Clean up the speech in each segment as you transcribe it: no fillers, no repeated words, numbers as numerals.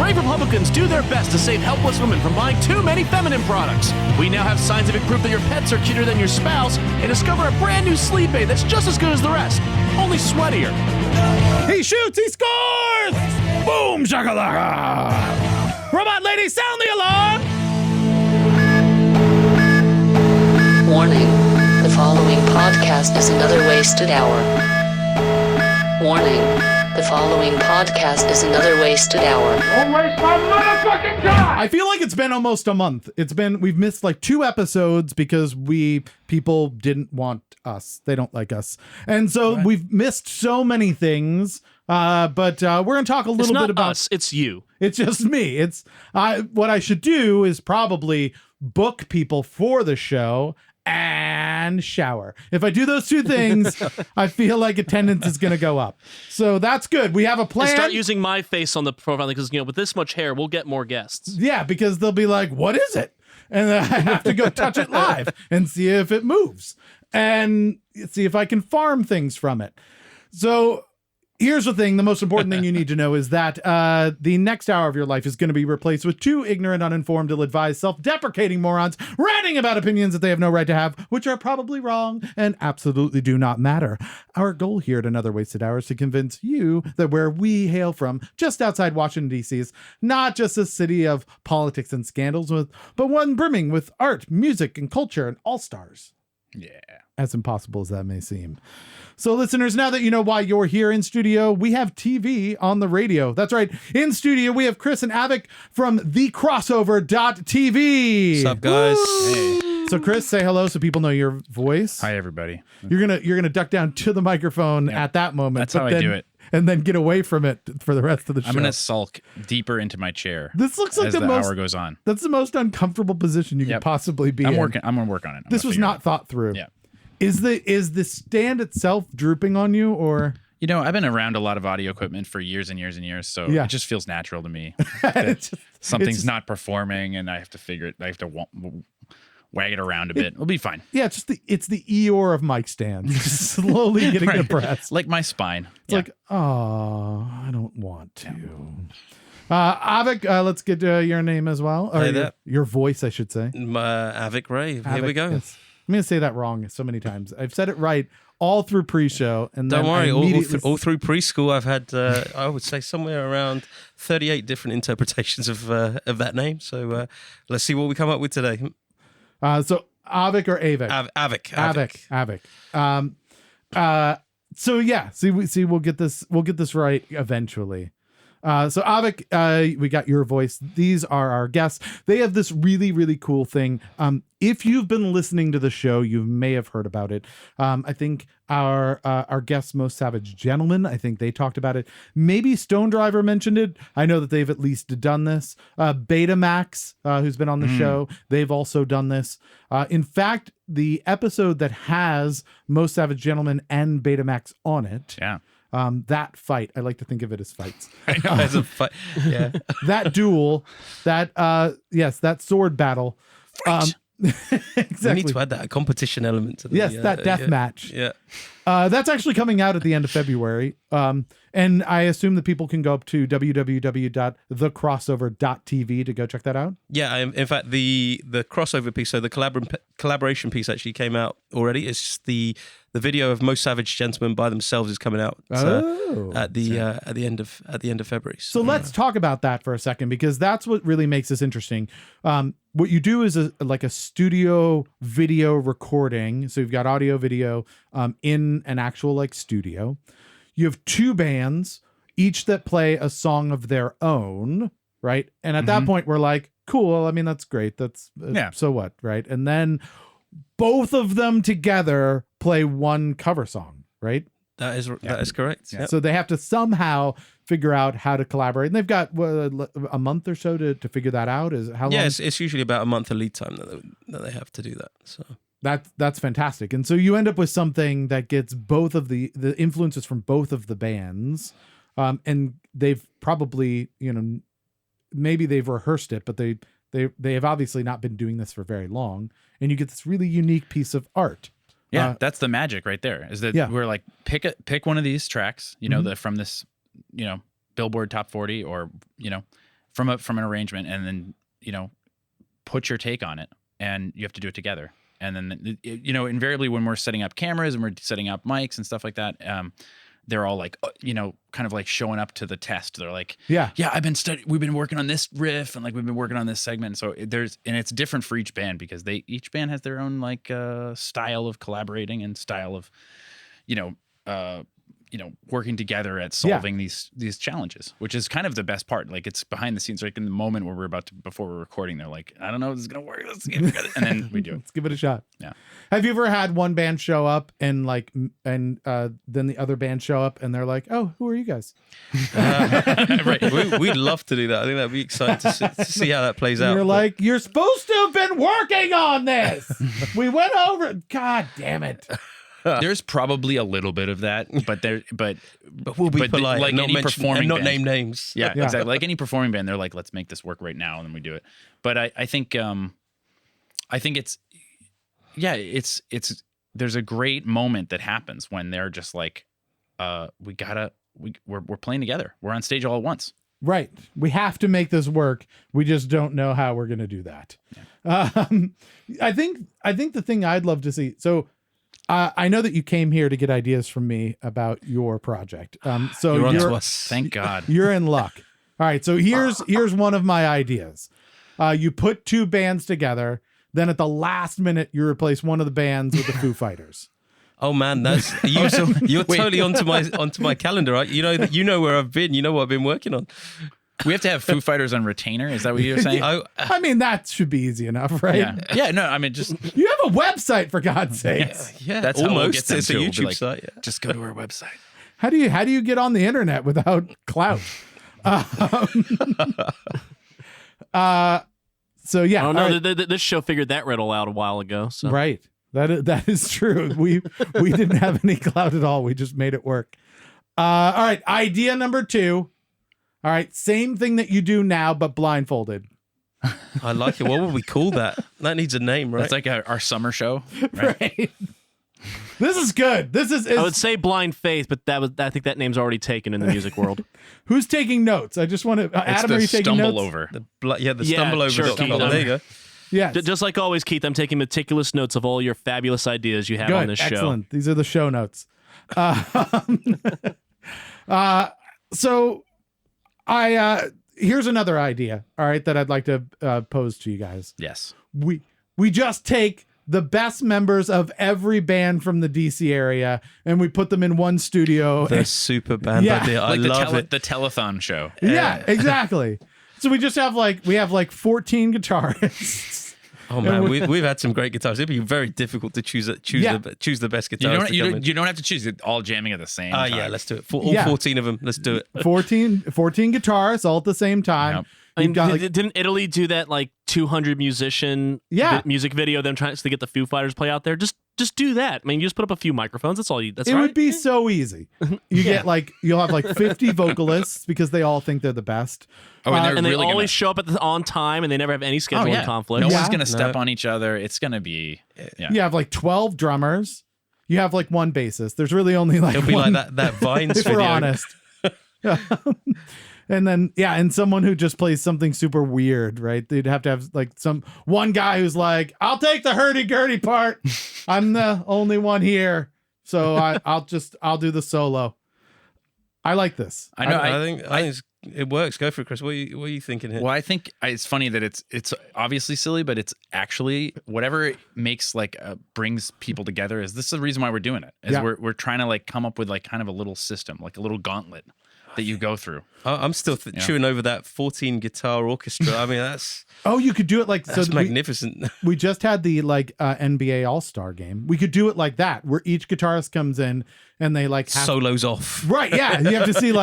brave Republicans do their best to save helpless women from buying too many feminine products. We now have scientific proof that your pets are cuter than your spouse and discover a brand new sleep aid that's just as good as the rest, only sweatier. He shoots, he scores! Boom, shakalaka! Robot lady, sound the alarm! Warning. The following podcast is another wasted hour. Warning. The following podcast is another wasted hour. Don't waste my motherfucking time! I feel like it's been almost a month. We've missed like 2 episodes because people didn't want us. They don't like us. And so we've missed so many things. But we're going to talk a little bit about us, it's you. It's just me. What I should do is probably book people for the show and shower. If I do those 2 things, I feel like attendance is going to go up. So that's good. We have a plan. And start using my face on the profile because, with this much hair, we'll get more guests. Yeah, because they'll be like, what is it? And then I have to go touch it live and see if it moves and see if I can farm things from it. So here's the thing. The most important thing you need to know is that the next hour of your life is going to be replaced with 2 ignorant, uninformed, ill-advised, self-deprecating morons ranting about opinions that they have no right to have, which are probably wrong and absolutely do not matter. Our goal here at Another Wasted Hour is to convince you that where we hail from, just outside Washington, D.C., is not just a city of politics and scandals, but one brimming with art, music, and culture and all-stars. Yeah. As impossible as that may seem. So listeners, now that you know why you're here in studio, we have TV on the radio. That's right. In studio, we have Chris and Avic from thecrossover.tv. What's up, guys? Hey. So Chris, say hello so people know your voice. Hi, everybody. You're gonna duck down to the microphone at that moment. That's how I do it. And then get away from it for the rest of the show. I'm going to sulk deeper into my chair. This looks like as the hour goes on. That's the most uncomfortable position you could possibly be in. I'm going to work on it. This was not thought through. Yeah. Is the stand itself drooping on you, or? I've been around a lot of audio equipment for years and years and years, so it just feels natural to me. Something's not performing, and I have to wag it around a bit. It'll be fine. Yeah, it's the Eeyore of mic stands, just slowly getting depressed, like my spine. It's like, oh, I don't want to. Avic, let's get your name as well, or your voice, I should say. Avic Ray. Here we go. Yes. I'm going to say that wrong so many times. I've said it right all through pre-show. And don't worry, all through preschool, I've had, I would say, somewhere around 38 different interpretations of that name. So let's see what we come up with today. So Avic or Avic? Avic. So yeah, we'll get this right eventually. So Avic, we got your voice. These are our guests. They have this really, really cool thing. If you've been listening to the show, you may have heard about it. I think our guest, Most Savage Gentleman, I think they talked about it. Maybe Stone Driver mentioned it. I know that they've at least done this. Betamax, who's been on the show, they've also done this. In fact, the episode that has Most Savage Gentleman and Betamax on it. Yeah. That fight, I like to think of it as fights. I know, as a fight. Yeah. That duel, that sword battle. Exactly. We need to add that competition element to the that death match. Yeah. That's actually coming out at the end of February. And I assume that people can go up to www.thecrossover.tv to go check that out. Yeah, in fact, the crossover piece, so the collaboration piece actually came out already. It's the video of Most Savage Gentlemen by themselves is coming out at the end of February. So let's talk about that for a second, because that's what really makes this interesting. What you do is like a studio video recording. So you've got audio, video in an actual like studio. You have 2 bands, each that play a song of their own, right? And at that point, we're like, cool. I mean, that's great. That's so what, right? And then both of them together play one cover song, right? That is correct. Yeah. So they have to somehow figure out how to collaborate. And they've got a month or so to figure that out. Is how long? Yeah, it's usually about a month of lead time that they have to do that. So that's fantastic. And so you end up with something that gets both of the influences from both of the bands. And they've probably, maybe they've rehearsed it, but they have obviously not been doing this for very long. And you get this really unique piece of art. Yeah, that's the magic right there. Is that we're like, pick one of these tracks, from this, Billboard Top 40 or, from an arrangement, and then put your take on it, and you have to do it together. And then invariably when we're setting up cameras and we're setting up mics and stuff like that, they're all like, kind of like showing up to the test. They're like, yeah, we've been working on this riff, and like we've been working on this segment. So and it's different for each band because each band has their own like style of collaborating and style of, working together at solving these challenges, which is kind of the best part. Like it's behind the scenes, like in the moment where before we're recording, they're like, I don't know if this is going to work. Let's give it, and then we do it. Let's give it a shot. Yeah. Have you ever had one band show up and then the other band show up and they're like, oh, who are you guys? Right. We'd love to do that. I think that'd be exciting to see how that plays out. You're like, you're supposed to have been working on this. We went over it. God damn it. There's probably a little bit of that, but we'll be polite, like not any performing not band, name names. Yeah, exactly. Like any performing band, they're like, let's make this work right now, and then we do it. But I think it's there's a great moment that happens when they're just like, we're playing together. We're on stage all at once. Right. We have to make this work. We just don't know how we're going to do that. Yeah. I think the thing I'd love to see. So I know that you came here to get ideas from me about your project. So you're on to us. Thank God. You're in luck. All right. So here's one of my ideas. You put two bands together. Then at the last minute, you replace one of the bands with the Foo Fighters. Oh man, you're totally onto my calendar, right? You know where I've been. You know what I've been working on. We have to have Foo Fighters on retainer. Is that what you're saying? I mean, that should be easy enough, right? Yeah. Yeah. No, I mean, just you have a website for God's sakes. Yeah, that's almost. How we'll get them it's a to. We'll YouTube like, site. Yeah. Just go to our website. How do you get on the internet without clout? So yeah. Oh no, this show figured that riddle out a while ago. So. Right. That is true. We didn't have any clout at all. We just made it work. All right. Idea number 2. All right. Same thing that you do now, but blindfolded. I like it. What would we call that? That needs a name, right? It's like our summer show. Right. This is good. I would say Blind Faith, but I think that name's already taken in the music world. Who's taking notes? I just want to. Adam, are you taking notes? Stumble over. Stumble over. Sure, there you go. Yeah. Just like always, Keith, I'm taking meticulous notes of all your fabulous ideas you have on this show. Excellent. These are the show notes. So here's another idea, all right, that I'd like to pose to you guys. Yes. We just take the best members of every band from the DC area and we put them in one studio. The super band idea. I love it. The telethon show. Yeah, exactly. So we just have 14 guitarists. Oh man, we've had some great guitars. It'd be very difficult to choose the best guitars. You don't have to choose it all jamming at the same time. Yeah, let's do it. All 14 of them. Let's do it. 14 guitarists all at the same time. Yep. I mean, didn't Italy do that 200 musician music video? Them trying to get the Foo Fighters play out there. Just do that. I mean, you just put up a few microphones. That's all you. It would be so easy. You get you'll have 50 vocalists because they all think they're the best. Oh, and they always show up on time, and they never have any scheduling conflict. No one's gonna step on each other. It's gonna be. Yeah. You have 12 drummers. You have one bassist. There's really only It'll be one, like that Vines if video. We're honest. And then and someone who just plays something super weird, right? They'd have to have one guy who's like, I'll take the hurdy-gurdy part. I'm the only one here, so I'll do the solo. I like this. I know. I think it works. Go for it, Chris. What are you thinking here? Well, I think it's funny that it's obviously silly, but it's actually whatever makes brings people together. This is the reason why we're doing it. We're trying to come up with kind of a little system, a little gauntlet that you go through. I'm still chewing over that 14 guitar orchestra. I mean, that's you could do it that's magnificent. We just had the NBA All-Star game. We could do it like that, where each guitarist comes in and they solos off. Right? Yeah, you have to see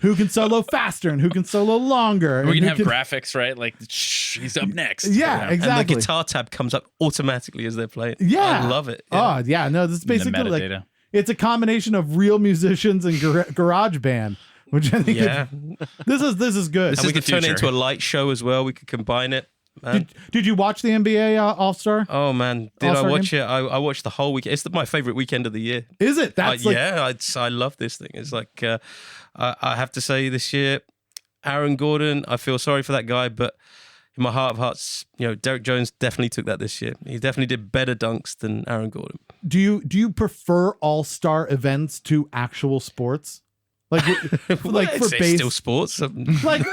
who can solo faster and who can solo longer. We can have graphics, right? He's up next. Yeah, exactly. And the guitar tab comes up automatically as they're playing. Yeah, I love it. Yeah. Oh yeah, no, this is basically it's a combination of real musicians and garage band. Which I think this is good. And we could turn it into a light show as well. We could combine it. Did you watch the NBA All-Star? Oh man, did All-Star I watch game? It? I watched the whole weekend. It's my favorite weekend of the year. Is it? That's I love this thing. It's I have to say this year, Aaron Gordon, I feel sorry for that guy, but in my heart of hearts, Derek Jones definitely took that this year. He definitely did better dunks than Aaron Gordon. Do you prefer all-star events to actual sports? Like like for base, still sports. like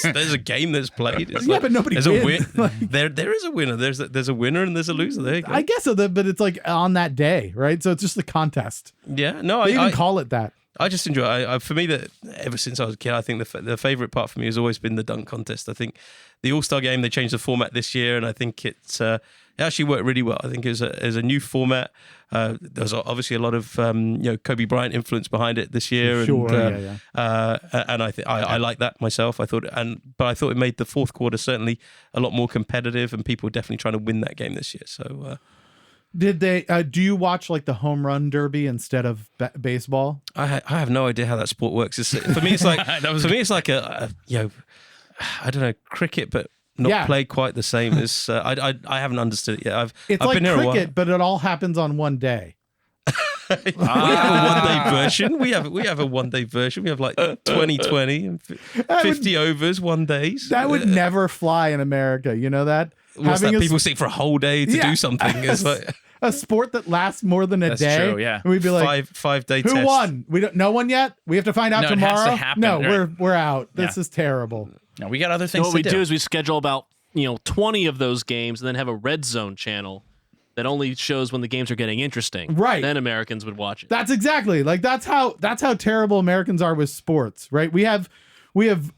There's a game that's played. It's but nobody there's wins. a win. There is a winner. There's a winner and there's a loser. There you go. I guess so, but it's like on that day, right? So it's just the contest. Yeah, no, They even I call it that. I just enjoy. For me, that ever since I was a kid, I think the favorite part for me has always been the dunk contest. I think the All-Star game, they changed the format this year, and I think it actually worked really well. I think it was a new format. There's obviously a lot of Kobe Bryant influence behind it this year, Sure, and I like that myself. But I thought it made the fourth quarter certainly a lot more competitive, and people were definitely trying to win that game this year. So. Did they? Do you watch like the home run derby instead of baseball? I have no idea how that sport works. For me, it's like it's like a I don't know, cricket, but not played quite the same as I haven't understood it yet. I've like been here cricket, but it all happens on one day. We have a one-day version. We have a one-day version. We have like 2020 and 50 overs, 1 days. That would never fly in America. You know that? What's that? People sit for a whole day to do something. It's like a sport that lasts more than a day. True, yeah. And we'd be like, five-day who test. won? We don't. No one yet. We have to find out No, it has tomorrow. to happen, No, right? we're out. This Yeah. is terrible. No, we got other So things what to we do. do is we schedule about 20 of those games, and then have a red zone channel that only shows when the games are getting interesting. Right. Then Americans would watch it. That's exactly like that's how terrible Americans are with sports, right? We have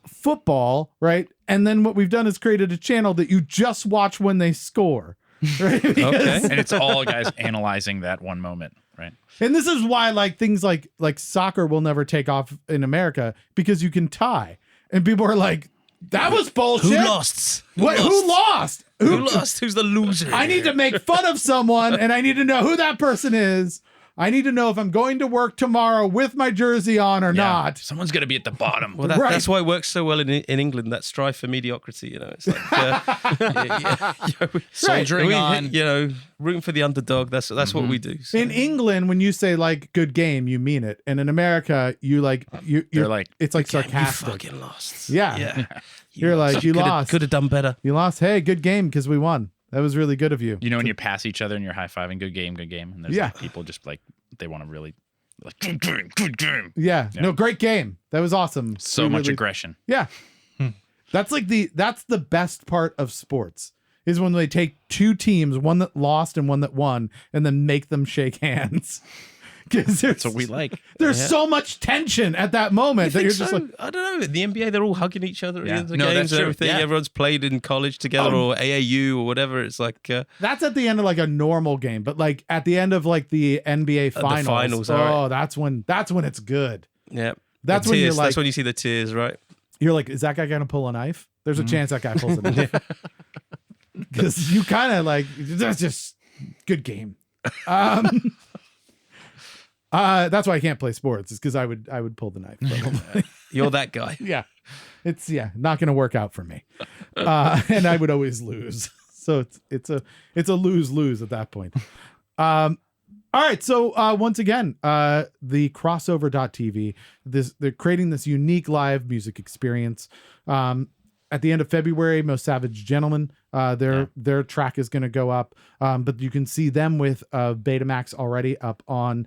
football, right? And then what we've done is created a channel that you just watch when they score. Right? Okay. And it's all guys analyzing that one moment, right? And this is why like things like soccer will never take off in America, because you can tie. And people are like, that was bullshit. Who lost? Who lost? Who lost? Who's the loser? I need to make fun of someone, and I need to know who that person is. I need to know if I'm going to work tomorrow with my jersey on or not. Someone's going to be at the bottom. Well, Right. that's why it works so well in England. That strive for mediocrity, It's like Soldiering on. rooting for the underdog. That's what we do. So. In England, when you say like good game, you mean it. And in America, you're They're like, it's like You sarcastic. fucking lost. Yeah. You're like, you lost. Could have done better. You lost. Hey, good game because we won. That was really good of you. when you pass each other and you're high-fiving, good game. And there's like, people just like, they want to really, like, good game. Yeah. No, great game. That was awesome. So We much really- aggression. Yeah. That's the best part of sports is when they take two teams, one that lost and one that won, and then make them shake hands. Because That's what we like. There's so much tension at that moment that you're just like, I don't know. In the NBA, they're all hugging each other at the Yeah. end of the No, games that's and true. everything. Yeah. Everyone's played in college together or AAU or whatever. It's like that's at the end of like a normal game, but like at the end of like the NBA finals, all right. that's when it's good. yeah. That's The when you're tears, like, that's when you see the tears, right? you're like, is that guy gonna pull a knife? There's a Mm-hmm. chance that guy pulls a knife. Because you kind of like, that's just good game. That's why I can't play sports. Is because I would pull the knife. Probably. You're that guy. Yeah, it's not going to work out for me, and I would always lose. So it's a lose at that point. All right, so once again, the crossover.tv, they're creating this unique live music experience. At the end of February, Most Savage Gentlemen, their track is going to go up, but you can see them with Betamax already up on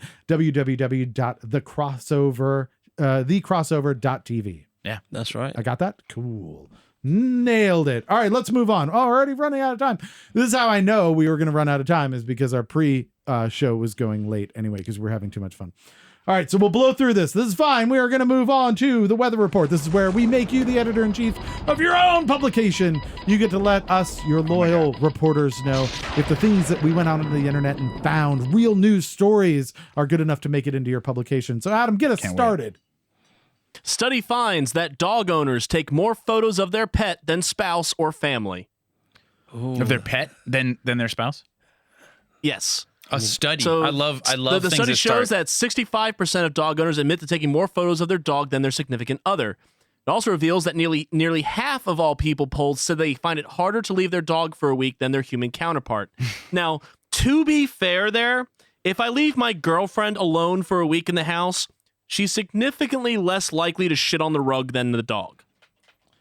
thecrossover.tv. Yeah. That's right. I got that? Cool. Nailed it. All right, let's move on. Oh, we're already running out of time. This is how I know we were going to run out of time, is because our pre-show was going late anyway, because we're having too much fun. All right, so we'll blow through this. This is fine. We are going to move on to the weather report. This is where we make you the editor-in-chief of your own publication. You get to let us, your loyal reporters, know if the things that we went out on the internet and found, real news stories, are good enough to make it into your publication. So, Adam, get us started. Study finds that dog owners take more photos of their pet than spouse or family. Of their pet than their spouse? Yes. A study. So I love the things study that shows start. that 65% of dog owners admit to taking more photos of their dog than their significant other. It also reveals that nearly half of all people polled said they find it harder to leave their dog for a week than their human counterpart. Now, to be fair there, if I leave my girlfriend alone for a week in the house, she's significantly less likely to shit on the rug than the dog.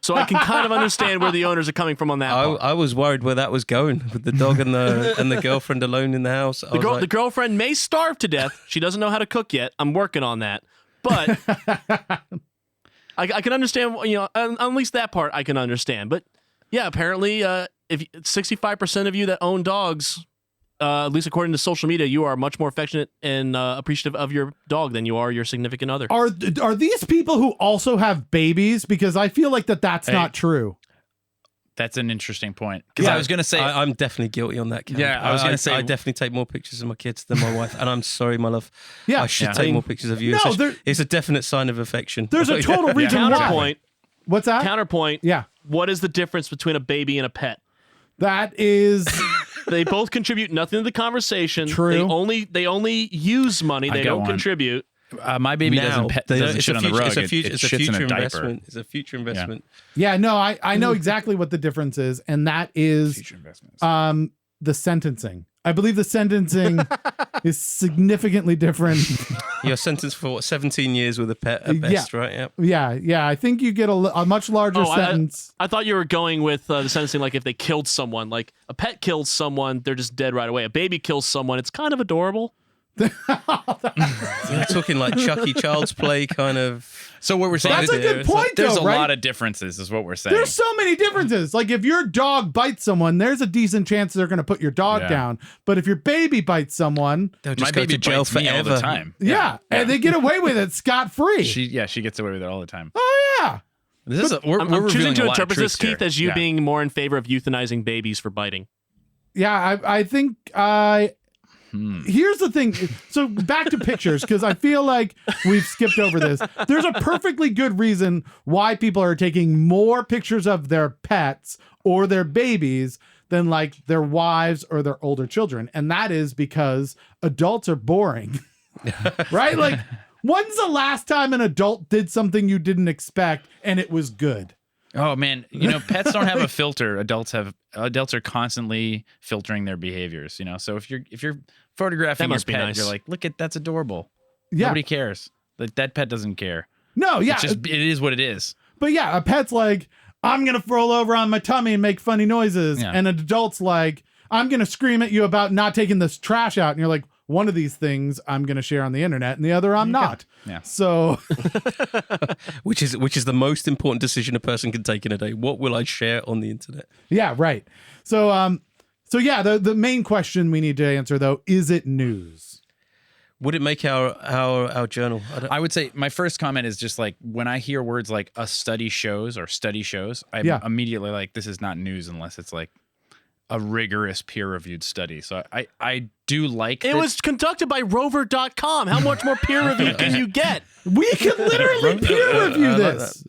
So I can kind of understand where the owners are coming from on that part. I was worried where that was going with the dog and the girlfriend alone in the house. The girlfriend may starve to death. She doesn't know how to cook yet. I'm working on that. But I can understand, at least that part I can understand. But yeah, apparently, if 65% of you that own dogs, at least according to social media, you are much more affectionate and appreciative of your dog than you are your significant other. Are these people who also have babies? Because I feel like that's not true. That's an interesting point. Because I was going to say... I'm definitely guilty on that count. Yeah, I was going to say... I definitely take more pictures of my kids than my wife. And I'm sorry, my love. Yeah. I should take more pictures of you. No, it's a definite sign of affection. There's a total reason why. Counterpoint. What's that? Counterpoint. Yeah. What is the difference between a baby and a pet? That is... They both contribute nothing to the conversation. True. They only use money. They don't contribute. My baby doesn't shit on the rug. It shits in a diaper. Investment. It's a future investment. Yeah, no, I know exactly what the difference is, and that is Future investments. the sentencing. I believe the sentencing is significantly different. You're sentenced for 17 years with a pet at best, right? Yep. Yeah. I think you get a much larger sentence. I thought you were going with the sentencing like if they killed someone. Like a pet kills someone, they're just dead right away. A baby kills someone, it's kind of adorable. You're talking like Chucky Child's Play kind of. So what we're saying That's is a good point, there's though, a right? lot of differences is what we're saying. There's so many differences. Like if your dog bites someone, there's a decent chance they're going to put your dog down. But if your baby bites someone, they'll my just go baby to jail bites me all forever. the time. yeah, and they get away with it scot-free. She gets away with it all the time. Oh, yeah. We're I'm choosing revealing to a lot of interpret this, truths here. Keith, as you being more in favor of euthanizing babies for biting. Yeah, I think here's the thing. So back to pictures, because I feel like we've skipped over this. There's a perfectly good reason why people are taking more pictures of their pets or their babies than like their wives or their older children. And that is because adults are boring, right? Like when's the last time an adult did something you didn't expect and it was good? Oh man, pets don't have a filter. Adults are constantly filtering their behaviors, So if you're photographing your pet, nice. you're like, look at that's adorable. Yeah. Nobody cares. That pet doesn't care. No, yeah. It is what it is. But yeah, a pet's like, I'm going to roll over on my tummy and make funny noises. Yeah. And an adult's like, I'm going to scream at you about not taking this trash out. And you're like, one of these things I'm going to share on the internet and the other I'm not. Yeah. So which is the most important decision a person can take in a day. What will I share on the internet? yeah, right. So yeah, the main question we need to answer though, is it news? Would it make our journal? I would say my first comment is just like when I hear words like a study shows or study shows, I'm immediately like, this is not news unless it's like a rigorous peer-reviewed study. So I do like it was conducted by rover.com. How much more peer-reviewed can you get? We can literally peer review this.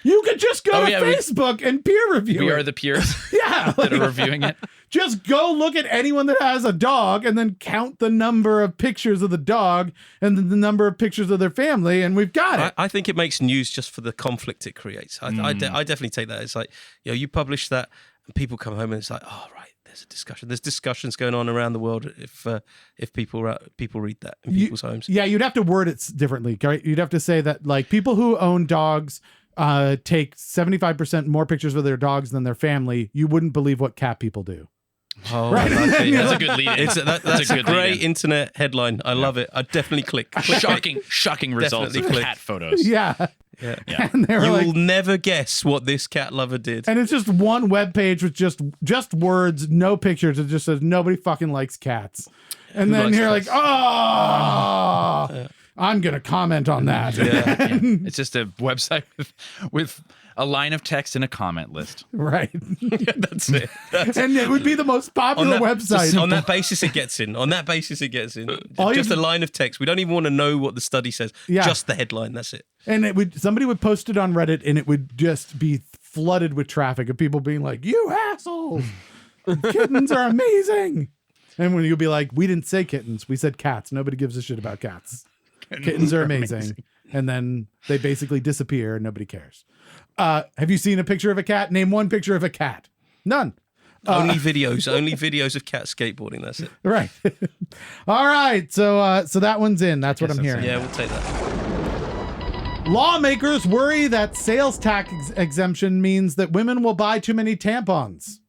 You could just go to Facebook and peer review We it. are the peers yeah, that are reviewing it. Just go look at anyone that has a dog and then count the number of pictures of the dog and then the number of pictures of their family, and we've got it. I think it makes news just for the conflict it creates. I definitely take that. It's like, you publish that and people come home and it's like, oh, right, there's a discussion. There's discussions going on around the world if people read that in people's homes. Yeah, you'd have to word it differently, right? You'd have to say that like people who own dogs take 75% more pictures of their dogs than their family. You wouldn't believe what cat people do. Oh, right? That's a good lead-in. That's a great internet headline. I love it. I definitely click. Shocking results of click. cat photos. Yeah. And they were You like, will never guess what this cat lover did. and it's just one web page with just words, no pictures. It just says nobody fucking likes cats. And then likes you're cats? like, oh, I'm gonna comment on that. It's just a website with a line of text and a comment list. Right. That's it. And it would be the most popular website. On that basis, it gets in. On that basis, it gets in. All Just you- a line of text. We don't even want to know what the study says. Yeah. Just the headline. That's it. And somebody would post it on Reddit and it would just be flooded with traffic of people being like, you assholes, kittens are amazing. And when you'll be like, we didn't say kittens, we said cats. Nobody gives a shit about cats. Kittens are amazing. And then they basically disappear and nobody cares. Have you seen a picture of a cat? Name one picture of a cat. None. Only videos of cats skateboarding. That's it. Right. All right. So that one's in. That's what I'm hearing. Yeah, we'll take that. Lawmakers worry that sales tax exemption means that women will buy too many tampons.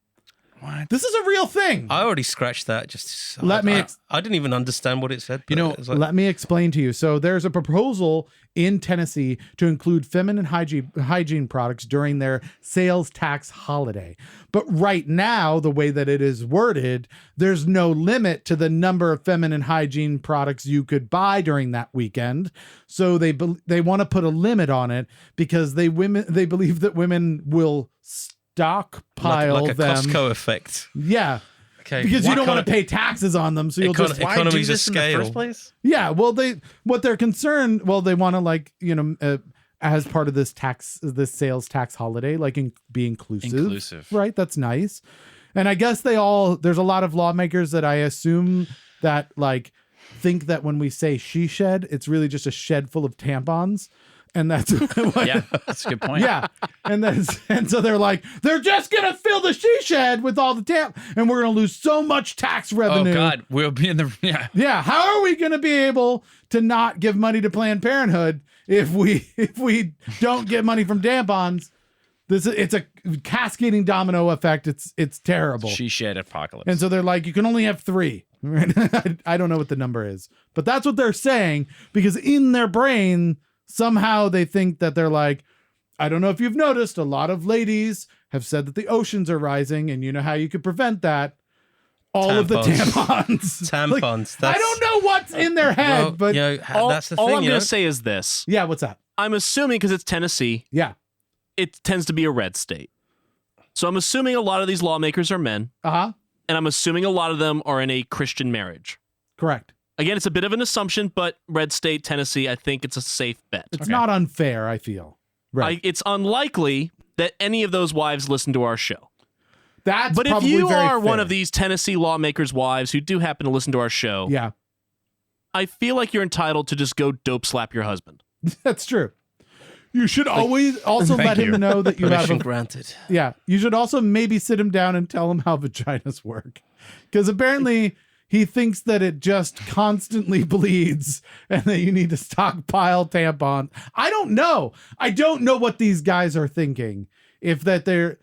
What? This is a real thing. I already scratched that. Just I didn't even understand what it said. You know, it was like, Let me explain to you. So there's a proposal in Tennessee to include feminine hygiene products during their sales tax holiday. But right now, the way that it is worded, there's no limit to the number of feminine hygiene products you could buy during that weekend. So they want to put a limit on it because they believe that women will stockpile like a them. Costco effect. Yeah. Okay. Because you don't want Econ- to pay taxes on them, so you'll just Why do economies of this in the scale. first place? yeah. Well, they want to like as part of this sales tax holiday, like be inclusive. Right? That's nice. And I guess there's a lot of lawmakers that I assume that like think that when we say she shed, it's really just a shed full of tampons. And that's what, Yeah, that's a good point. yeah. And so they're just gonna fill the she shed with all the and we're gonna lose so much tax Oh revenue. God, we'll be in the Yeah, how are we going to be able to not give money to Planned Parenthood if we don't get money from tampons? It's a cascading domino effect. It's terrible. She shed apocalypse. And so they're like, you can only have 3. I don't know what the number is, but that's what they're saying because in their brain somehow they think that they're like, I don't know if you've noticed, a lot of ladies have said that the oceans are rising, and you know how you could prevent that. All of the tampons. Tampons. I don't know what's in their head, but that's the thing. All I'm going to say is this. yeah, what's that? I'm assuming because it's Tennessee, Yeah. it tends to be a red state. So I'm assuming a lot of these lawmakers are men, Uh-huh. and I'm assuming a lot of them are in a Christian marriage. Correct. Again, it's a bit of an assumption, but red state, Tennessee, I think it's a safe bet. It's not unfair, I feel. Right. It's unlikely that any of those wives listen to our show. That's But if probably you very are one fair. of these Tennessee lawmakers' wives who do happen to listen to our show, Yeah, I feel like you're entitled to just go dope slap your husband. that's true. You should always also Thank let him you. know that you have Permission a, granted. yeah. You should also maybe sit him down and tell him how vaginas work. Because apparently he thinks that it just constantly bleeds and that you need to stockpile tampons. I don't know. I don't know what these guys are thinking. If that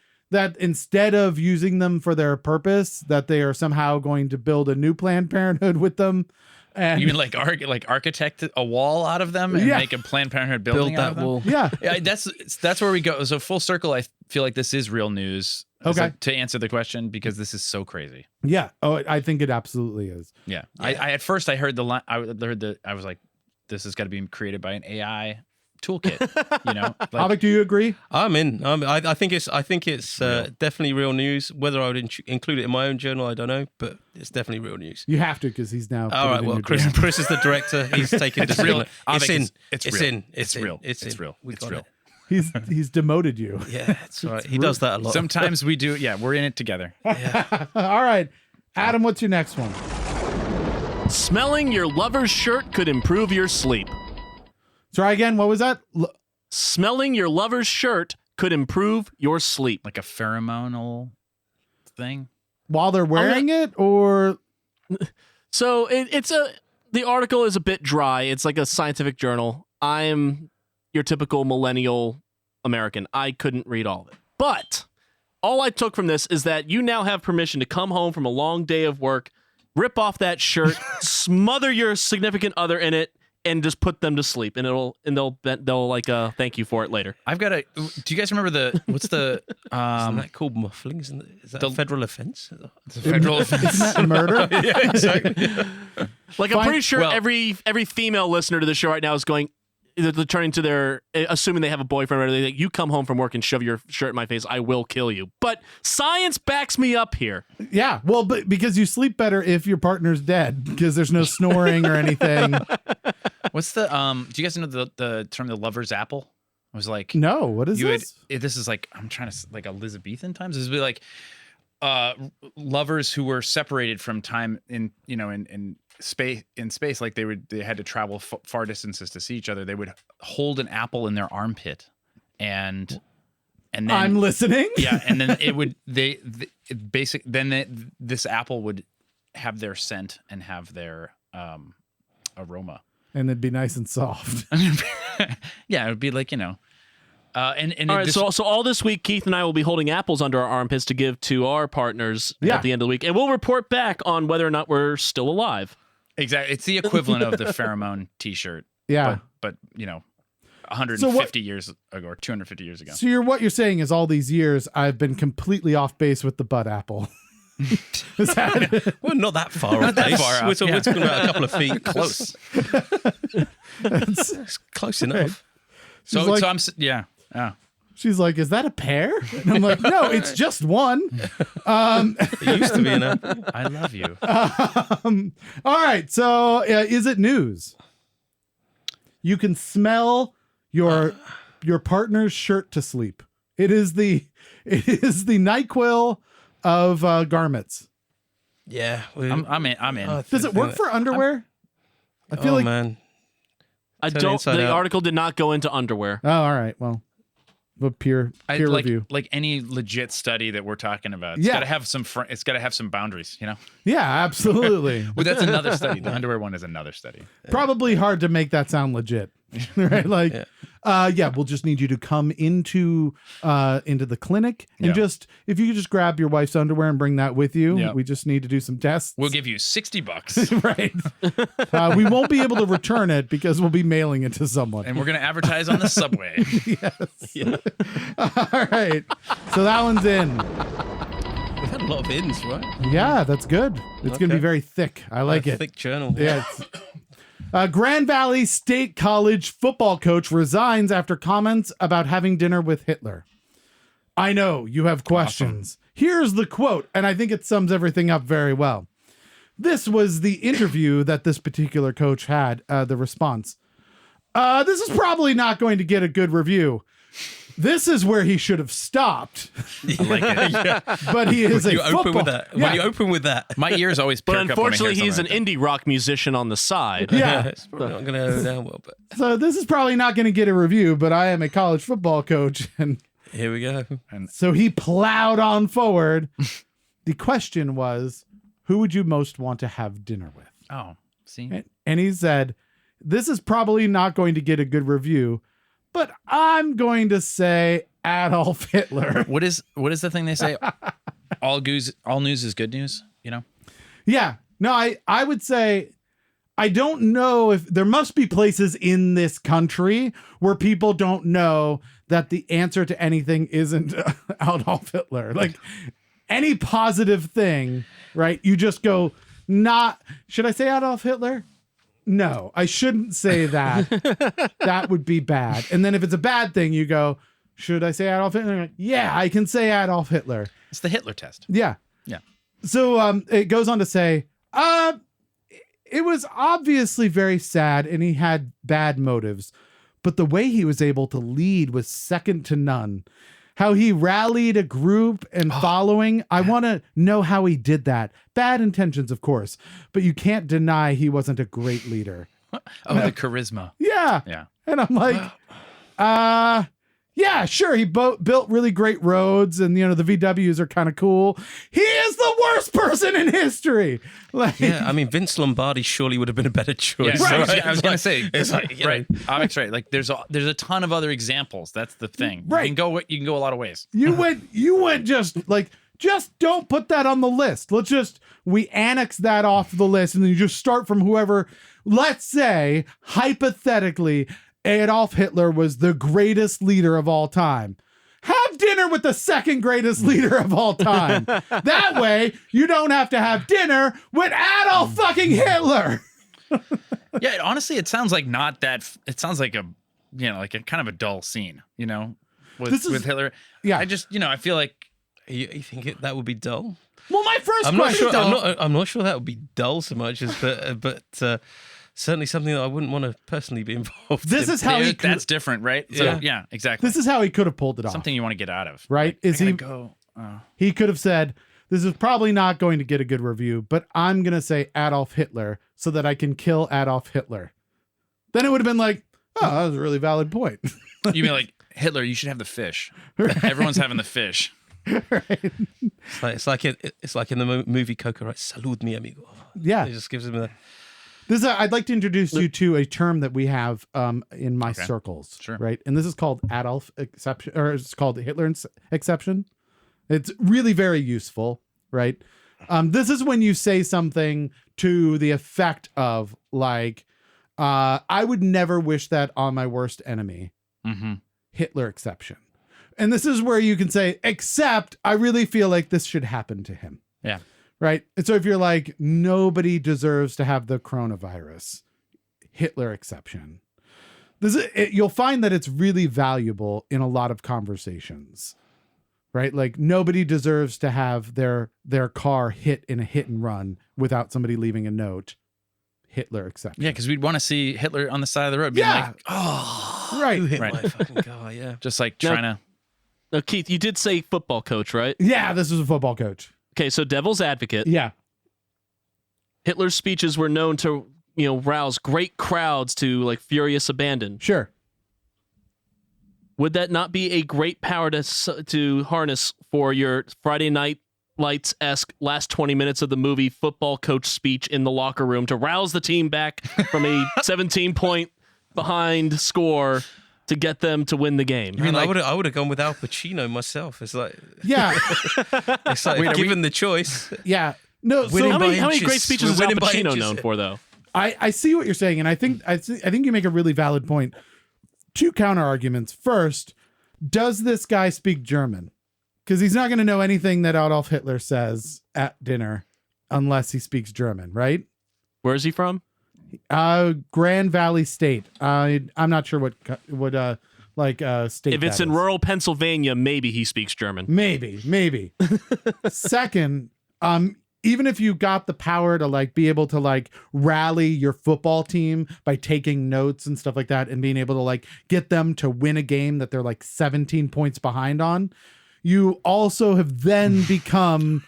instead of using them for their purpose, that they are somehow going to build a new Planned Parenthood with them. And You mean like architect a wall out of them and Yeah. make a Planned Parenthood building Build out of that them? wall. yeah. Yeah, that's where we go. So full circle, I feel like this is real news. Okay. To answer the question, because this is so crazy. Yeah. Oh, I think it absolutely is. Yeah. I at first I heard the line. I was like, this has got to be created by an AI toolkit. You know, like, Avik, do you agree? I'm in. I think it's definitely real news. Whether I would include it in my own journal, I don't know, but it's definitely real news. You have to because he's now. All right. Well, Chris is the director. He's taking It's real. discipline. I It's think in. it's It's real. in. It's real. It's It's in. real. We It's got real. it. he's demoted you. Yeah, that's right. He does that a lot. Sometimes we do. Yeah, we're in it together. All right, Adam, what's your next one? Smelling your lover's shirt could improve your sleep. Try again. What was that? Smelling your lover's shirt could improve your sleep. Like a pheromonal thing. While they're wearing it, or So the article is a bit dry. It's like a scientific journal. I'm your typical millennial American. I couldn't read all of it. But all I took from this is that you now have permission to come home from a long day of work, rip off that shirt, smother your significant other in it, and just put them to sleep. And they'll like thank you for it later. I've got a. Do you guys remember what's the Isn't that called muffling? Is that a federal offense? federal offense? isn't that murder? Yeah, exactly. Like I'm pretty sure well- every female listener to the show right now is going. They're turning to their, assuming they have a boyfriend, or they think, you come home from work and shove your shirt in my face, I will kill you. But science backs me up here. Yeah. Well, but because you sleep better if your partner's dead, because there's no snoring or anything. What's the do you guys know the term the lover's apple? I was like, No. What is this? this is like, I'm trying to like Elizabethan times. This would be like lovers who were separated from time in space, like they had to travel far distances to see each other. They would hold an apple in their armpit, and then I'm listening. yeah, and then it would this apple would have their scent and have their aroma. And it'd be nice and soft. Yeah, it would be like, and All right, so all this week, Keith and I will be holding apples under our armpits to give to our partners at the end of the week, and we'll report back on whether or not we're still alive. exactly. It's the equivalent of the pheromone T-shirt. Yeah. But 150 years ago or 250 years ago. So what you're saying is all these years I've been completely off base with the butt apple. Is that Well, not that far off. that base. far We're off, talking, yeah. we're talking about a couple of feet. Close. It's close enough. So, like- so I'm yeah. She's like, is that a pear? And I'm like, no, it's just one. It used to be an apple. I love you. All right. So is it news? You can smell your partner's shirt to sleep. It is the NyQuil of garments. Yeah. I'm in. Does it work for underwear? I feel like. Man. I Turn don't. inside The out. article did not go into underwear. Oh, all right. Well, a peer like, review. like any legit study that we're talking about. Yeah. It's got to have some boundaries, Yeah, absolutely. Well, that's another study. The underwear one is another study. Probably hard to make that sound legit. Right? Like, we'll just need you to come into the clinic and Yeah. if you could just grab your wife's underwear and bring that with you. Yeah. We just need to do some tests. We'll give you $60, Right. We won't be able to return it because we'll be mailing it to someone. and we're gonna advertise on the subway. All right. So that one's in. We've had a lot of ins, right? Yeah, that's good. It's going to be Okay. very thick. I like it. Thick journal. Yeah. Grand Valley State College football coach resigns after comments about having dinner with Hitler. I know you have questions. Here's the quote, and I think it sums everything up very well. This was the interview that this particular coach had, the response. This is probably not going to get a good review. This is where he should have stopped. I like it. But he is When a you football. open with that. Yeah. When you open with that. My ears always perk But up when I hear unfortunately, he's an something like indie rock musician on the side. Yeah. It's probably not going to go down well, but So this is probably not going to get a review, but I am a college football coach, and here we go. so he plowed on forward. The question was, who would you most want to have dinner with? that. Oh, see? And he said, this is probably not going to get a good review, but I'm going to say Adolf Hitler. What is the thing they say? All news is good news, Yeah. No, I would say, I don't know if there must be places in this country where people don't know that the answer to anything isn't Adolf Hitler. Like any positive thing, right? You just go, should I say Adolf Hitler? No, I shouldn't say that. That would be bad. And then if it's a bad thing, you go, should I say Adolf Hitler? Like, yeah, I can say Adolf Hitler. It's the Hitler test. Yeah. Yeah. So it goes on to say, it was obviously very sad and he had bad motives, but the way he was able to lead was second to none. How he rallied a group and following, I want to know how he did that. Bad intentions, of course, but you can't deny he wasn't a great leader. Oh, the charisma. Yeah. Yeah. And I'm like, yeah, sure. He built really great roads and, the VWs are kind of cool. He is the worst person in history. Like, Yeah, I mean, Vince Lombardi surely would have been a better choice. Yeah, right? I was gonna say, it's like, right. Alex, right. Like there's a ton of other examples. That's the thing. Right. You can go a lot of ways. you went just don't put that on the list. We annex that off the list and then you just start from whoever, let's say, hypothetically, Adolf Hitler was the greatest leader of all time. Have dinner with the second greatest leader of all time. That way, you don't have to have dinner with Adolf fucking Hitler. Yeah, honestly, it sounds like not that. It sounds like a kind of a dull scene. With Hitler. Yeah. I just I feel like You think that would be dull? Well, my first I'm not question. sure. I'm not sure that would be dull so much as, but certainly something that I wouldn't want to personally be involved. This in. is how he could, that's different, right? So, Yeah. yeah, exactly. this is how he could have pulled it off. something you want to get out of, Right? Like, Is I he gotta go? He could have said, this is probably not going to get a good review, but I'm going to say Adolf Hitler so that I can kill Adolf Hitler. Then it would have been like, oh, that was a really valid point. You mean like Hitler? You should have the fish. Everyone's having the fish. It's like in the movie Coco, right? Salud, mi amigo. Yeah. It just gives him a. I'd like to introduce you to a term that we have in my circles. Sure. Right. And this is called Adolf exception, or it's called Hitler exception. It's really very useful. Right. This is when you say something to the effect of like, I would never wish that on my worst enemy. Mm-hmm. Hitler exception. And this is where you can say, except I really feel like this should happen to him. Yeah. Right. And so if you're like, nobody deserves to have the coronavirus, Hitler exception. You'll find that it's really valuable in a lot of conversations. Right. Like nobody deserves to have their car hit in a hit and run without somebody leaving a note. Hitler exception. Yeah, because we'd want to see Hitler on the side of the road being Yeah. like, oh, Right. Who hit Right. my fucking car? Yeah. just like Now- trying to. Now, Keith, you did say football coach, right? Yeah. This is a football coach. Okay, so devil's advocate. Yeah. Hitler's speeches were known to, rouse great crowds to like furious abandon. Sure. Would that not be a great power to harness for your Friday Night Lights-esque last 20 minutes of the movie football coach speech in the locker room to rouse the team back from a 17-point behind score to get them to win the game? I mean, I would have gone with Al Pacino myself. It's like Yeah. given the choice. Yeah. No. So Winning How many inches. great speeches We're is Al winning by Pacino inches. known for, though? I see what you're saying, and I think you make a really valid point. Two counter arguments. First, does this guy speak German? Because he's not going to know anything that Adolf Hitler says at dinner unless he speaks German, right? Where is he from? Grand Valley State. I'm not sure what state. If it's that in is. rural Pennsylvania, maybe he speaks German. Maybe. Second, even if you got the power to like be able to like rally your football team by taking notes and stuff like that and being able to like get them to win a game that they're like 17 points behind on, you also have then become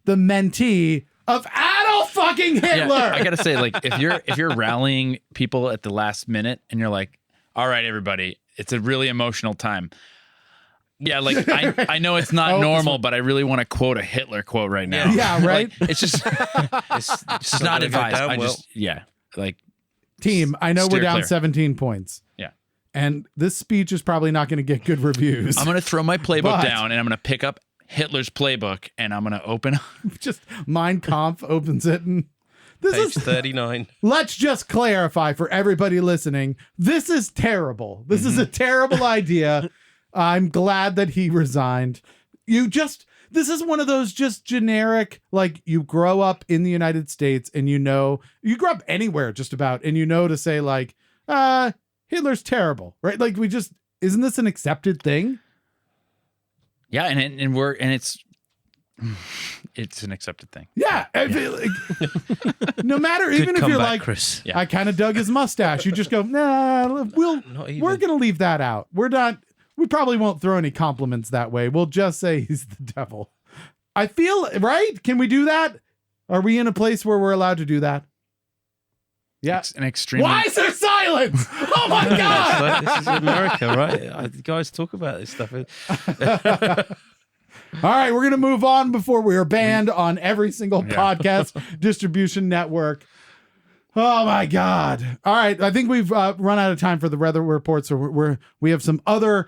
the mentee of Adolf fucking Hitler. Yeah, I gotta say, like, if you're rallying people at the last minute and you're like, all right, everybody, it's a really emotional time. Yeah, like I know it's not normal, but I really want to quote a Hitler quote right now. Yeah, right. Like, it's just it's not gonna go advised. down well. Like Team, I know we're steer down clear. 17 points. Yeah. And this speech is probably not going to get good reviews. I'm gonna throw my playbook But- down and I'm gonna pick up Hitler's playbook and I'm gonna open. Just Mein Kampf opens it and this Page is 39. let's just clarify for everybody listening. This is terrible. This is a terrible idea. I'm glad that he resigned. This is one of those just generic, like you grow up in the United States and you grow up anywhere just about, and to say like, Hitler's terrible, right? Like isn't this an accepted thing? Yeah, and it's an accepted thing. Yeah. I feel like, no matter, even if you're comeback, like, Chris. Yeah. I kind of dug his mustache. You just go, nah, Not even. we're going to leave that out. We probably won't throw any compliments that way. We'll just say he's the devil. I feel, right? Can we do that? Are we in a place where we're allowed to do that? Yeah. It's an extreme. Why is there silence? Oh my God. This is America, right? Guys talk about this stuff. All right. We're going to move on before we are banned on every single podcast distribution network. Oh my God. All right. I think we've run out of time for the weather report. So we have some other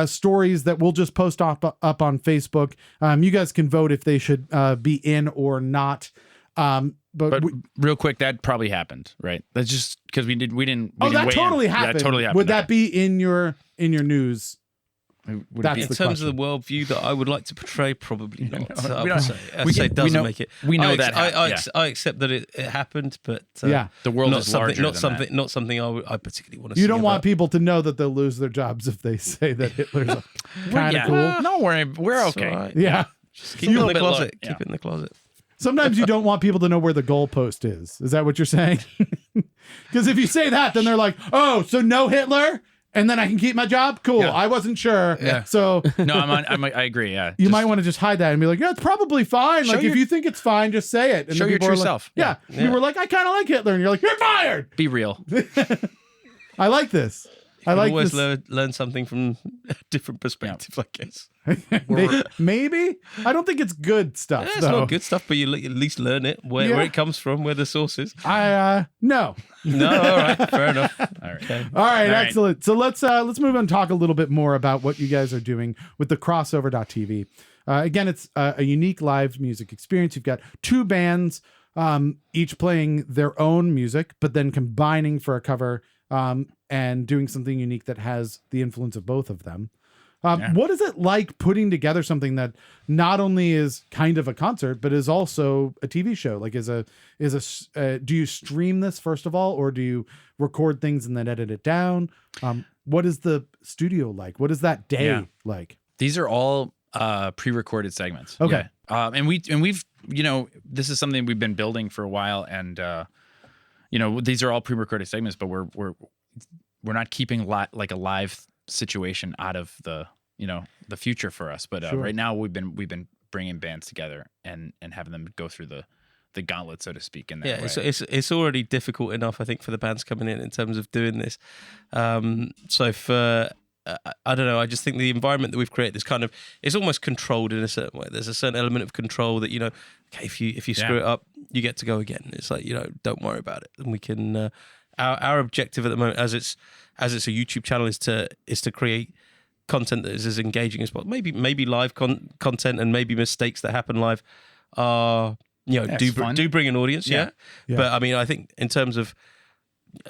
stories that we'll just post up on Facebook. You guys can vote if they should be in or not. But real quick, that probably happened, right? That's just because we didn't. that totally happened. happened. Yeah, that totally happened. Would that be in your news? Would it That's be- In the terms question. of the worldview that I would like to portray, probably not. No, I we would don't- say, we it doesn't know- make it. we know I that happened, I accept that it happened, but Yeah. the world not is something, larger not than something, that. not something I particularly want to. You don't want people to know that they'll lose their jobs if they say that Hitler's kind of Yeah. cool. No, we're It's okay. all right. Yeah. Just keep it in little the bit low, closet. yeah. Keep it in the closet. Sometimes you don't want people to know where the goalpost is. Is that what you're saying? Because if you say that, then they're like, oh, so no Hitler? And then I can keep my job? Cool. Yeah. I wasn't sure. Yeah. So No, I agree. Yeah, you might want to just hide that and be like, yeah, it's probably fine. Show Like, if your- you think it's fine, just say it. And show then your people are true like- self. Yeah. You were like, I kind of like Hitler. And you're like, you're fired. be real. I like this. I like always this. learn something from a different perspective, I guess. Maybe. I don't think it's good stuff. Yeah, it's though. not good stuff, but you at least learn it, where it comes from, where the source is. No. No, all right, fair enough. All right. Okay. All right, excellent. So let's move on and talk a little bit more about what you guys are doing with the crossover.tv. Again, it's a unique live music experience. You've got two bands, each playing their own music, but then combining for a cover and doing something unique that has the influence of both of them. What is it like putting together something that not only is kind of a concert, but is also a TV show? Like, do you stream this first of all, or do you record things and then edit it down? What is the studio like? What is that day like? These are all pre-recorded segments. Okay. Yeah. And we've, this is something we've been building for a while, and these are all pre-recorded segments, but we're not keeping like a live situation out of the future for us. But Sure. right now we've been bringing bands together and having them go through the gauntlet, so to speak. In that way. It's already difficult enough, I think, for the bands coming in terms of doing this. So for I don't know. I just think the environment that we've created is almost controlled in a certain way. There's a certain element of control that okay, if you screw it up, you get to go again. It's like don't worry about it, and we can. Our objective at the moment, as it's a YouTube channel, is to create content that is as engaging as possible. Maybe live content and maybe mistakes that happen live are do bring an audience. Yeah. But I mean, I think in terms of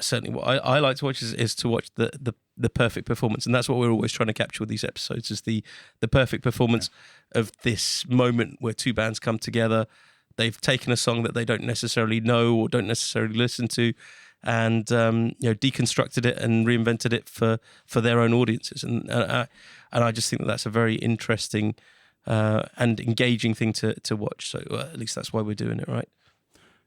certainly what I like to watch is to watch the perfect performance, and that's what we're always trying to capture with these episodes, is the perfect performance of this moment where two bands come together. They've taken a song that they don't necessarily know or don't necessarily listen to, and deconstructed it and reinvented it for their own audiences, and I just think that's a very interesting and engaging thing to watch. So at least that's why we're doing it, right?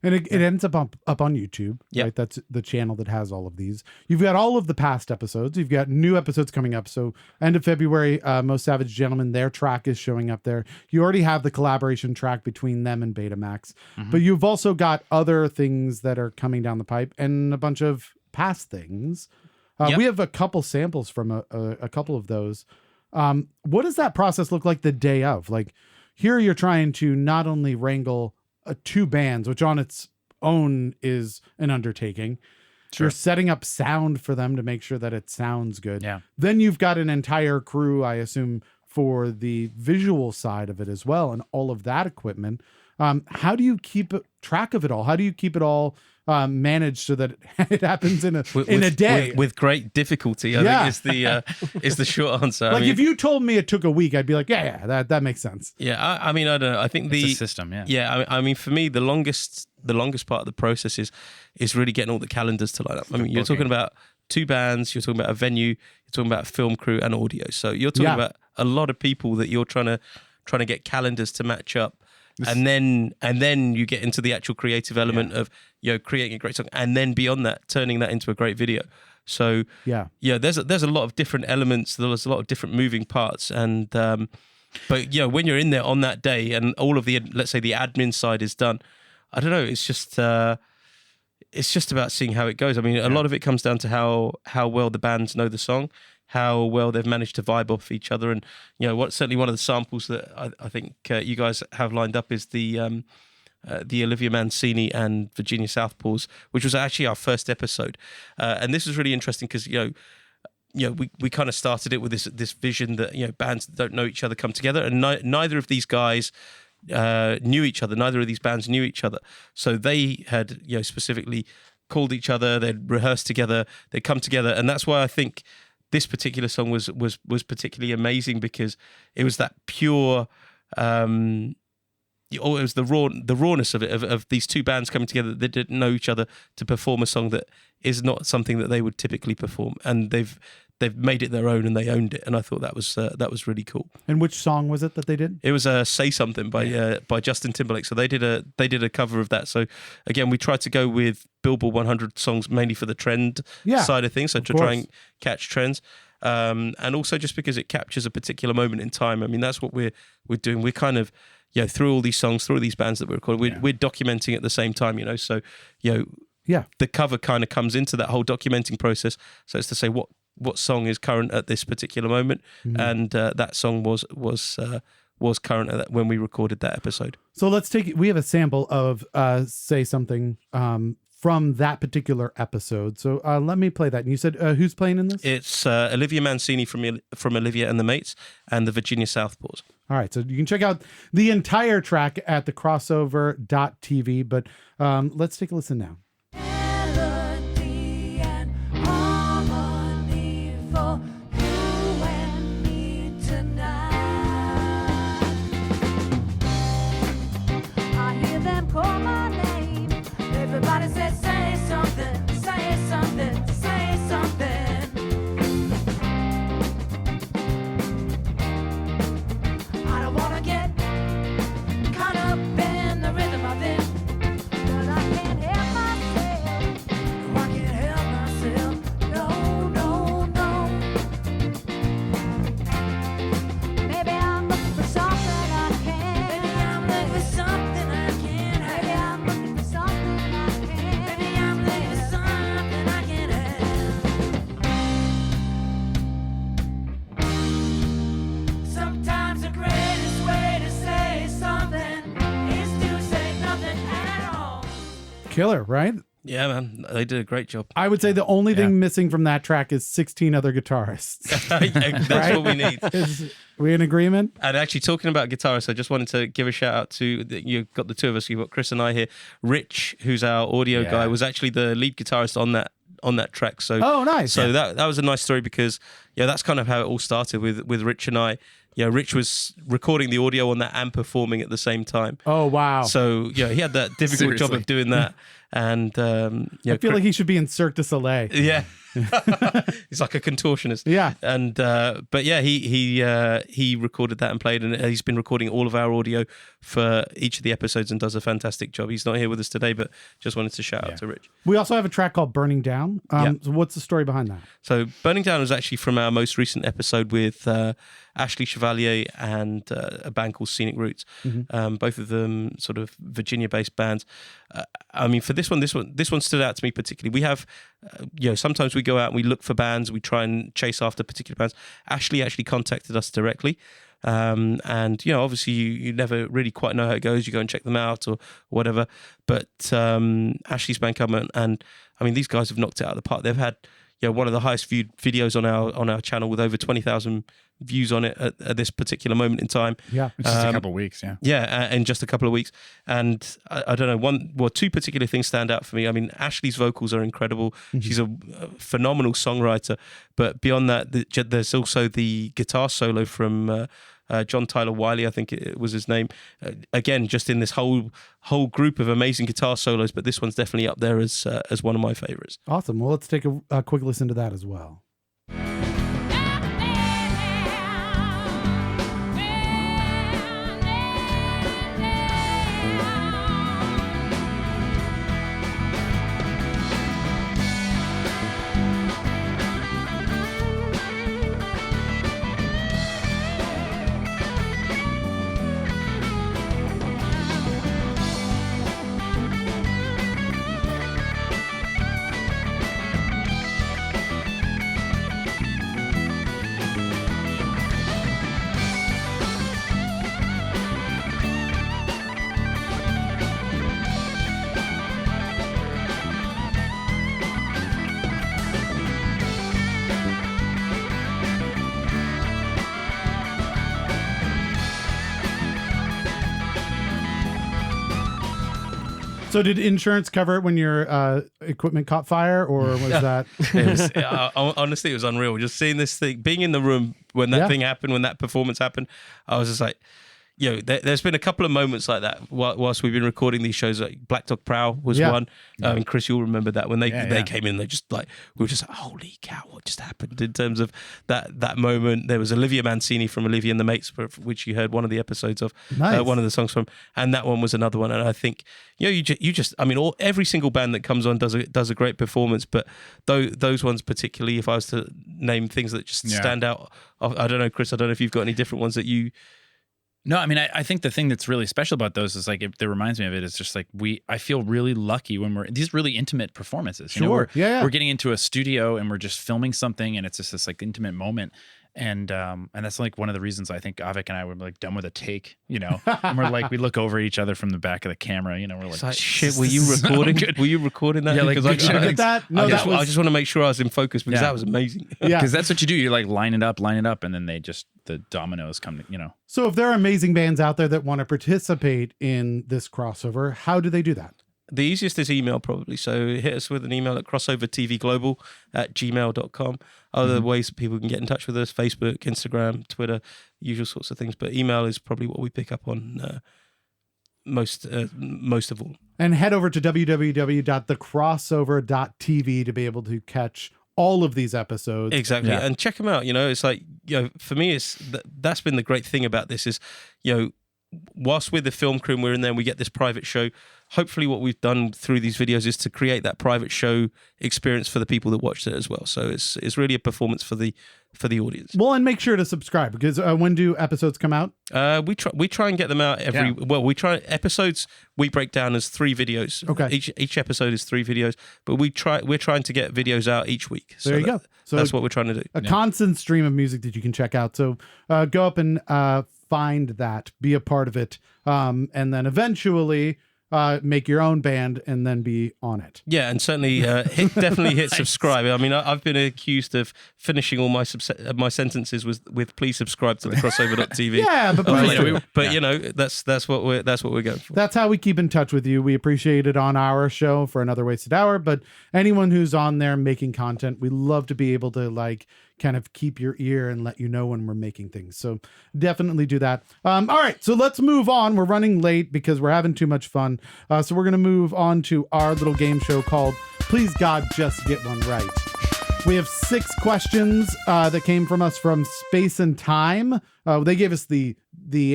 And it ends up on YouTube, right? That's the channel that has all of these. You've got all of the past episodes. You've got new episodes coming up. So end of February, Most Savage Gentlemen, their track is showing up there. You already have the collaboration track between them and Betamax. Mm-hmm. But you've also got other things that are coming down the pipe and a bunch of past things. We have a couple samples from a couple of those. What does that process look like the day of? Like, here you're trying to not only wrangle two bands, which on its own is an undertaking. Sure. You're setting up sound for them to make sure that it sounds good. Yeah. Then you've got an entire crew, I assume, for the visual side of it as well, and all of that equipment. How do you keep track of it all? How do you keep it all managed so that it happens in a day? With great difficulty, I think is the short answer. Like, if you told me it took a week, I'd be like, that makes sense. Yeah, I mean, I don't know. I think it's a system. Yeah. Yeah, I mean, for me, the longest part of the process is really getting all the calendars to line up. I mean, you're talking about two bands, you're talking about a venue, you're talking about a film crew and audio. So you're talking about a lot of people that you're trying to get calendars to match up. And then you get into the actual creative element of creating a great song, and then beyond that, turning that into a great video. So there's a lot of different elements. There's a lot of different moving parts, and but when you're in there on that day, and all of the, let's say, the admin side is done, I don't know. It's just about seeing how it goes. I mean, a lot of it comes down to how well the bands know the song, how well they've managed to vibe off each other. And, certainly one of the samples that I think you guys have lined up is the Olivia Mancini and Virginia Southpaws, which was actually our first episode. And this was really interesting because, we kind of started it with this vision that, bands that don't know each other come together, and neither of these guys knew each other. Neither of these bands knew each other. So they had, specifically called each other, they'd rehearsed together, they'd come together. And that's why I think this particular song was particularly amazing, because it was that pure, it was the rawness of it, of these two bands coming together that didn't know each other to perform a song that is not something that they would typically perform, and they've made it their own and they owned it, and I thought that was really cool. And which song was it that they did? It was "Say Something" by Justin Timberlake. So they did a cover of that. So again, we tried to go with Billboard 100 songs mainly for the trend side of things, so to try and catch trends, and also just because it captures a particular moment in time. I mean, that's what we're doing. We're kind of through all these songs, through all these bands that we're recording, we're documenting at the same time. So the cover kind of comes into that whole documenting process. So it's to say what song is current at this particular moment, and that song was current when we recorded that episode. So we have a sample of Say Something from that particular episode. So let me play that. And you said who's playing in this? It's Olivia Mancini from Olivia and the Mates and the Virginia Southpaws. All right, so you can check out the entire track at thecrossover.tv, but let's take a listen now. Melody and harmony for you and me tonight. I hear them call my name. Everybody says, say something, say something, say something. I don't wanna get caught up in the rhythm of it, but I can't help myself. No, I can't help myself. No, no, no. Maybe I'm looking for something I can't. Maybe I'm looking for something I can't have. Maybe I'm looking for something I can't. Maybe I'm looking for something I can't have. Sometimes the greatest way to say something is to say nothing at all. Killer, right? Yeah, man, they did a great job. I would say the only thing missing from that track is 16 other guitarists. That's what we need. Is we in agreement? And actually, talking about guitarists, I just wanted to give a shout out to you've got the two of us. You've got Chris and I here. Rich, who's our audio guy, was actually the lead guitarist on that track. So Nice. So that was a nice story because that's kind of how it all started with Rich and I. Rich was recording the audio on that and performing at the same time. Oh, wow. So he had that difficult job of doing that. And I feel like he should be in Cirque du Soleil. Yeah. He's like a contortionist. Yeah. And but yeah, he recorded that and played, and he's been recording all of our audio for each of the episodes and does a fantastic job. He's not here with us today, but just wanted to shout out to Rich. We also have a track called Burning Down. So what's the story behind that? So Burning Down was actually from our most recent episode with Ashley Chevalier and a band called Scenic Roots. Both of them sort of Virginia-based bands. I mean, for this one stood out to me particularly. We have, sometimes we go out and we look for bands, we try and chase after particular bands. Ashley actually contacted us directly. And obviously you never really quite know how it goes. You go and check them out or whatever. But Ashley's band come and I mean, these guys have knocked it out of the park. They've had one of the highest viewed videos on our channel with over 20,000 views on it at this particular moment in time. Yeah, It's just a couple of weeks. Yeah. Yeah, in just a couple of weeks. And I don't know, two particular things stand out for me. I mean, Ashley's vocals are incredible. She's a phenomenal songwriter. But beyond that, there's also the guitar solo from John Tyler Wiley, I think it was his name. Again, just in this whole group of amazing guitar solos, but this one's definitely up there as one of my favorites. Awesome. Well, let's take a quick listen to that as well. So did insurance cover it when your equipment caught fire, or was that? Honestly, it was unreal. Just seeing this thing, being in the room when that thing happened, when that performance happened, I was just like, there's been a couple of moments like that whilst we've been recording these shows. Like Black Dog Prowl was one. And Chris, you'll remember that when they came in, they just like, we were just like, holy cow, what just happened? In terms of that moment, there was Olivia Mancini from Olivia and the Mates, which you heard one of the episodes of, one of the songs from, and that one was another one. And I think you just I mean, every single band that comes on does a great performance, but those ones particularly, if I was to name things that just stand out, I don't know, Chris, I don't know if you've got any different ones that you No, I mean, I think the thing that's really special about those is like, that reminds me of it is just like I feel really lucky when these really intimate performances. You know, we're getting into a studio and we're just filming something and it's just this like intimate moment. And that's like one of the reasons I think Avik and I were like done with a take, you know, and we're like, we look over at each other from the back of the camera, you know, we're like, shit, were you recording? Were you recording that? Yeah, like, because Look at that. No, I that was, just want to make sure I was in focus because Yeah. that was amazing. yeah. because that's what you do. You like line it up, and then the dominoes come, you know. So if there are amazing bands out there that want to participate in this crossover, how do they do that? The easiest is email, probably. So hit us with an email at crossovertvglobal@gmail.com. Other ways that people can get in touch with us: Facebook, Instagram, Twitter, usual sorts of things. But email is probably what we pick up on most of all. And head over to www.thecrossover.tv to be able to catch all of these episodes. Exactly. Yeah. And check them out. You know, it's like, you know, for me, that's been the great thing about this is, you know, whilst we're the film crew and we're in there and we get this private show, hopefully what we've done through these videos is to create that private show experience for the people that watched it as well. So it's really a performance for the audience. Well, and make sure to subscribe because when do episodes come out? We try and get them out every. Yeah. Well, we try episodes. We break down as 3 videos. Okay. Each episode is 3 videos, but we're trying to get videos out each week. So There you go. So that's what we're trying to do. a constant stream of music that you can check out. So go up and find that, be a part of it, and then eventually make your own band and then be on it. Yeah, and certainly definitely hit subscribe. I mean, I've been accused of finishing all my sentences with please subscribe to the crossover.tv. Yeah, but please do. But you know, that's what we're going for. That's how we keep in touch with you. We appreciate it on our show for Another Wasted Hour, but anyone who's on there making content, we love to be able to like kind of keep your ear and let you know when we're making things. So definitely do that. All right, so let's move on. We're running late because we're having too much fun. So we're going to move on to our little game show called Please God Just Get One Right. We have 6 questions that came from us from Space and Time. They gave us the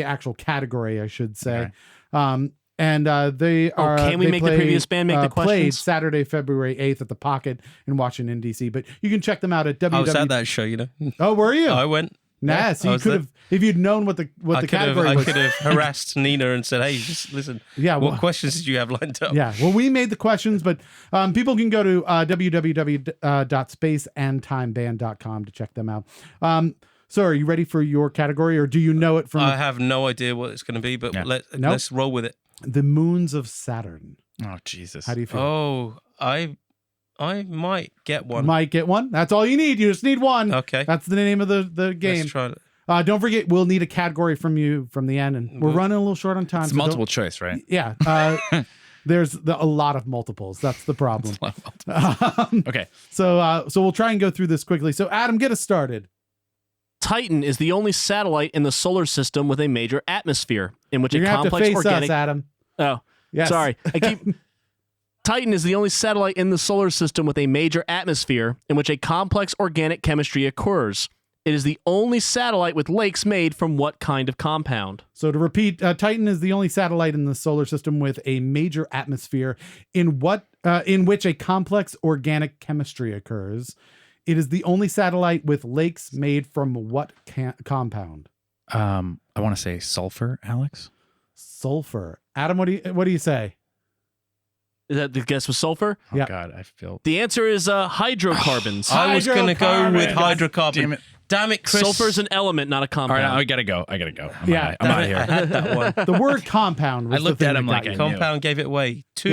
actual category, I should say. Okay. And they are. Can we they make the previous band make the Played questions? Saturday, February 8th at the Pocket in Washington, D.C. But you can check them out at I was at www. that show, you know. Oh, were you? I went. Nah, so I you was could there. have, if you'd known what the category I was. could have harassed Nina and said, "Hey, just listen. Yeah, what well- questions did you have lined up?" Yeah, well, we made the questions, but people can go to www.spaceandtimeband.com to check them out. So are you ready for your category, or do you know it from I have no idea what it's going to be, but Yeah. let's roll with it. the moons of Saturn? Oh, Jesus. How do you feel? Oh, I might get one. Might get one. That's all you need. You just need one. Okay. That's the name of the game. Let's try it. Don't forget, we'll need a category from you from the end, and we're running a little short on time. It's so don't- multiple choice, right? Yeah. There's a lot of multiples. That's the problem. Okay. So we'll try and go through this quickly. So Adam, get us started. Titan is the only satellite in the solar system with a major atmosphere in which You're a gonna have to complex face organic. us, Adam. Oh, Yes. sorry. Titan is the only satellite in the solar system with a major atmosphere in which a complex organic chemistry occurs. It is the only satellite with lakes made from what kind of compound? So to repeat, Titan is the only satellite in the solar system with a major atmosphere in which a complex organic chemistry occurs. It is the only satellite with lakes made from what compound? I want to say sulfur, Alex. Sulfur. Adam, what do you say? Is that the guess was sulfur? Oh, Yeah. God. I feel. The answer is hydrocarbons. I was going to go with hydrocarbon. Damn it. Damn it, Chris. Sulfur is an element, not a All compound. right. I got to go. Yeah. I'm out of I here. had that one. The word compound was I looked the thing at him that like got I you. knew. Compound gave it away. Two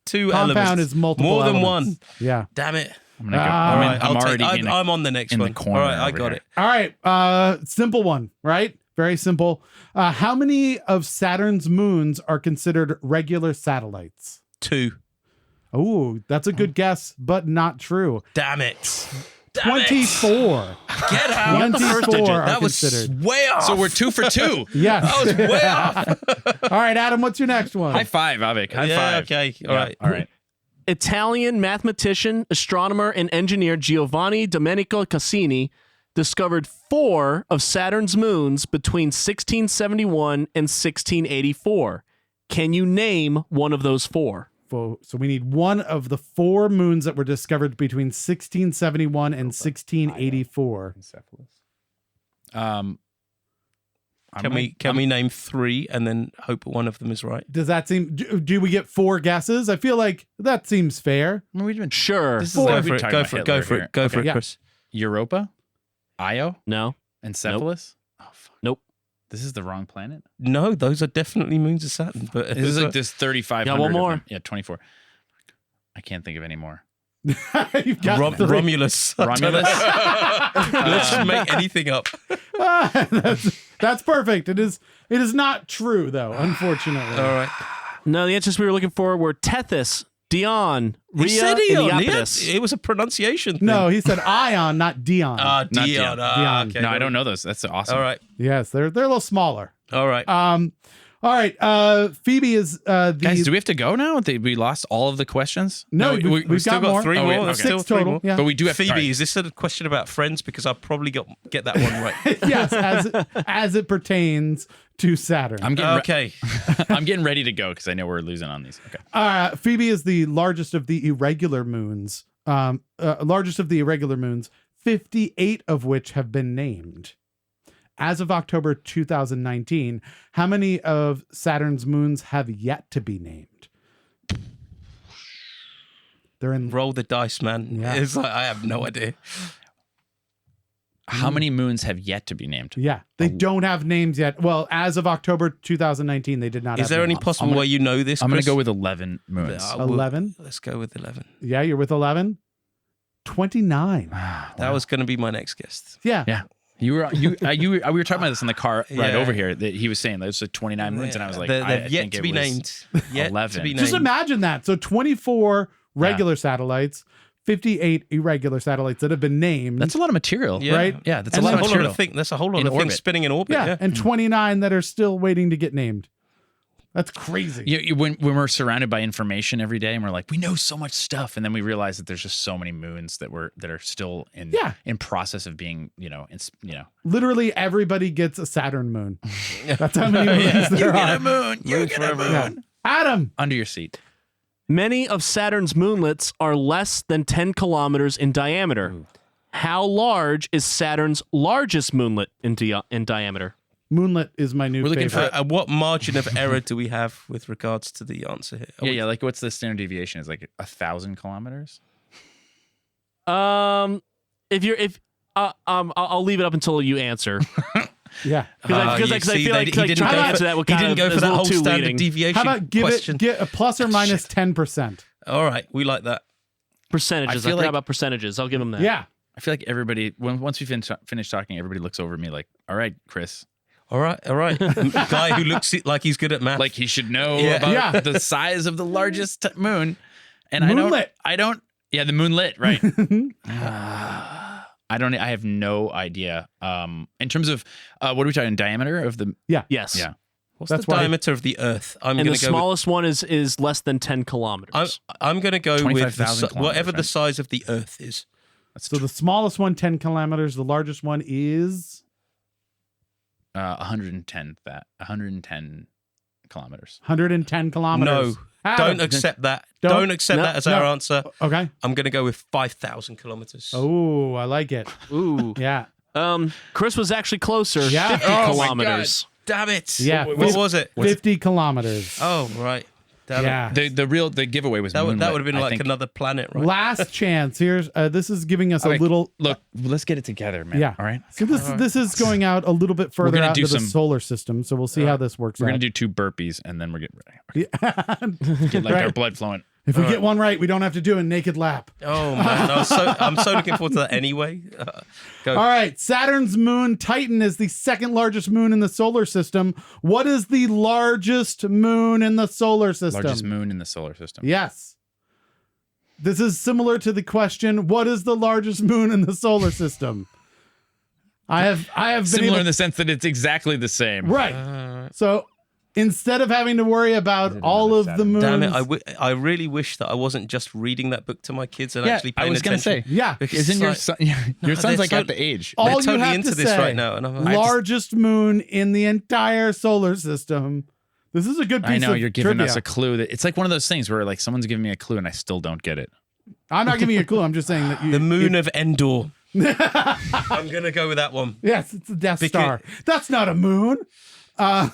Compound elements. is multiple More than elements. one. Yeah. Damn it. I'm going to go. Ah. I'm, All right, I'm I'll already take, in I'm on the next in one. the corner All right, I over got here. it. All right. Simple one, right? Very simple. How many of Saturn's moons are considered regular satellites? 2. Oh, that's a good guess, but not true. Damn it. 24. Get out. 24 are That was considered. way off. So we're 2 for 2. Yes. That was way off. All right, Adam, what's your next one? High five, Avik. High Yeah, five. okay. All Yeah, right. All right. Italian mathematician, astronomer, and engineer Giovanni Domenico Cassini discovered 4 of Saturn's moons between 1671 and 1684. Can you name one of those 4? So we need one of the 4 moons that were discovered between 1671 and 1684. Can we name 3 and then hope one of them is right? Does that seem? Do we get 4 guesses? I feel like that seems fair. I mean, we've been Sure. This is Four. like Go for it. Go for it. Go for it. Go for it, yeah. Chris. Europa, Io, No. Encephalus. Oh fuck. Nope. This is the wrong planet. No, those are definitely moons of Saturn. But This is like this 3,500. Got one more. Yeah, 24. I can't think of any more. You've got 3. Romulus. Romulus. Let's just make anything up. That's perfect. It is not true though, unfortunately. All right. No, the answers we were looking for were Tethys, Dion, He Rhea, said and Eon. Iapetus. It was a pronunciation thing. No, he said Ion, not Dion. Dion. Dion. Ah, Dion. okay. No, I don't know those. That's awesome. All right. Yes, they're a little smaller. All right. All right. Phoebe is the Guys, do we have to go now? We lost all of the questions. no. we We've still got got more. 3 Oh, more. wait, There's okay. still 6 3 total. more. Yeah. But we do have Phoebe, all right. is this a question about friends? Because I'll probably get that one right. Yes, as it pertains to Saturn. I'm getting Okay. I'm getting ready to go because I know we're losing on these. Okay. Phoebe is the largest of the irregular moons. 58 of which have been named. As of October 2019, how many of Saturn's moons have yet to be named? They're in. Roll the dice, man. Yeah. It's like, I have no idea. How many moons have yet to be named? Yeah, they don't have names yet. Well, as of October 2019, they did not. Is have there any names. possible way you know this? I'm going to Chris? go with 11 moons. 11? Let's go with 11. Yeah, you're with 11. 29. That was going to be my next guest. Yeah. Yeah. We were talking about this in the car right Yeah. over here that he was saying there's 29 moons and I was like, They've I yet think to it be was named. Yet 11. to be named. Just imagine that. So 24 regular satellites, 58 irregular satellites that have been named. That's a lot of material, Yeah. right? Yeah, that's And a lot then of whole lot material. of thing. That's a whole lot In of things orbit. spinning in orbit. yeah, Yeah. and 29 that are still waiting to get named. That's crazy. When we're surrounded by information every day and we're like, we know so much stuff, and then we realize that there's just so many moons that are still in process of being, Literally everybody gets a Saturn moon. That's how many moons there are. moon. You get a moon. Yeah. Adam. Under your seat. Many of Saturn's moonlets are less than 10 kilometers in diameter. How large is Saturn's largest moonlet in diameter? Moonlet is my new We're looking favorite. For what margin of error do we have with regards to the answer here? Yeah. Like, what's the standard deviation? Is like 1,000 kilometers? I'll leave it up until you answer. Yeah. Because I feel like trying to answer that would he kind didn't of go is for a that little whole too standard leading. deviation How about question. get a plus or minus 10%? All right, we like that. Percentages. I I feel forgot like- about percentages. I'll give them that. Yeah. I feel like everybody, once we finish talking, everybody looks over at me like, all right, Chris. All right. Guy who looks like he's good at math. Like he should know Yeah. about Yeah. the size of the largest moon. And Moonlit. I don't, the moonlit, right? I have no idea. In terms of, what are we talking, diameter of the, Yeah. Yes. yeah. What's That's the why- diameter of the Earth? I'm And going the to go. smallest one is less than 10 kilometers. I'm going to go with 25,000 whatever the kilometers, size of the Earth is. So the smallest one, 10 kilometers. The largest one is 110 kilometers. 110 kilometers. No, Adam. don't accept that. Don't- Don't accept no, that as no. our answer. Okay. I'm going to go with 5,000 kilometers. Oh, I like it. Ooh. Yeah. Chris was actually closer. Yeah. 50 Oh my kilometers. Damn it. Yeah. What was it? 50 kilometers. Oh, right. Damn Yeah. it. The giveaway was That would moonlit, have been I like think. another planet, right? Last chance. Here's this is giving us a Okay, little. Look, let's get it together, man. Yeah. All right. So this is going out a little bit further gonna out do into the some- solar system. So we'll see how this works We're out. going to do 2 burpees and then we're getting ready. Yeah. Get like our Right. blood flowing. If we get one right, we don't have to do a naked lap. Oh, man. I'm so looking forward to that anyway. Go. All right. Saturn's moon Titan is the second largest moon in the solar system. What is the largest moon in the solar system? Largest moon in the solar system. Yes. This is similar to the question, what is the largest moon in the solar system? I have been Similar able, in the sense that it's exactly the same. right. So instead of having to worry about all of the moons. Damn it. I really wish that I wasn't just reading that book to my kids and Yeah, actually I paying was going to attention. say. Yeah. Because Isn't your it's son, like- your son's they're like so- at the age? all They're you totally have into to this say, right now, and I'm like, largest moon in the entire solar system. This is a good piece I know of you're giving trivia. us a clue that it's like one of those things where like someone's giving me a clue and I still don't get it. I'm not giving you a clue. I'm just saying that you the moon of Endor. I'm gonna go with that one. Yes, it's a Death Because- Star. That's not a moon. All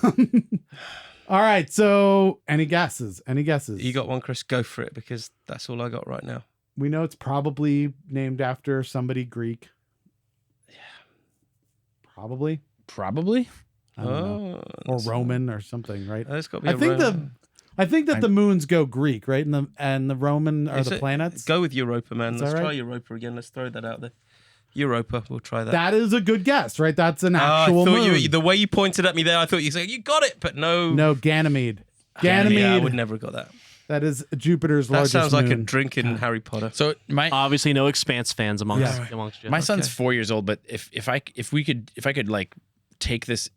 right. So, any guesses? Any guesses? You got one, Chris? Go for it, because that's all I got right now. We know it's probably named after somebody Greek. Yeah. Probably. Probably. I don't know. Or Roman or something, right? It's got to be. I think that the moons go Greek, right? And the Roman are the planets. Go with Europa, man. Is Let's that try right? Europa again. Let's throw that out there. Europa, we'll try that. That is a good guess, right? That's an I actual thought moon. the way you pointed at me there, I thought you said you got it, but no. No, Ganymede. Ganymede. Yeah, I would never have got that. That is Jupiter's That largest sounds like a moon. drink in Harry Potter. So my Obviously, no Expanse fans amongst Yeah. you. my son's 4 years old, but if I could like take this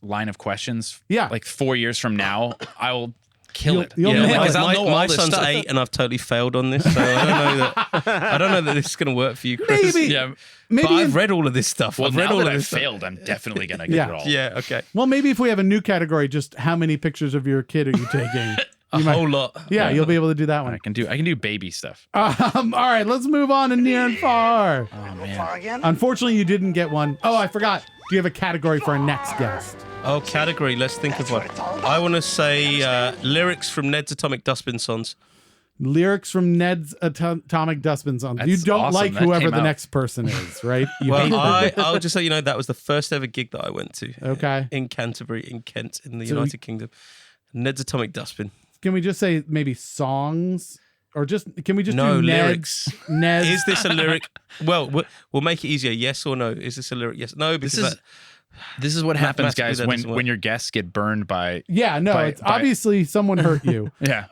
line of questions, Yeah. like 4 years from now, I will kill it. you'll You know, nail because it. I'll know all my this son's stuff. 8, and I've totally failed on this, so I don't know that this is going to work for you, Chris. Maybe. Yeah. Maybe But I've read all of this stuff. Well, I've read now all that of I've this stuff. failed, I'm definitely gonna get Yeah. it all. Yeah, okay. Well, maybe if we have a new category, just how many pictures of your kid are you taking? A whole lot. Yeah, you'll be able to do that I one. can do baby stuff. All right, let's move on to near and far. Oh man. Unfortunately, you didn't get one. Oh, I forgot. Do you have a category for our next guest? Oh, category. Let's think of one. I want to say lyrics from Ned's Atomic Dustbin songs. Lyrics from Ned's Atomic Dustbin song. You That's don't awesome. like That whoever came the out. next person is, right? You hate Well, them. I'll just let you know that was the first ever gig that I went to. Okay. In Canterbury, in Kent, in the So United Kingdom. Ned's Atomic Dustbin. Can we just say maybe songs? Or just can we just No, do lyrics. Ned's? Is this a lyric? Well, we'll make it easier. Yes or no? Is this a lyric? Yes. No, because This is what happens, Mathematically, guys, that when doesn't work. when your guests get burned by. Yeah, no, by- it's by- obviously someone hurt you. Yeah.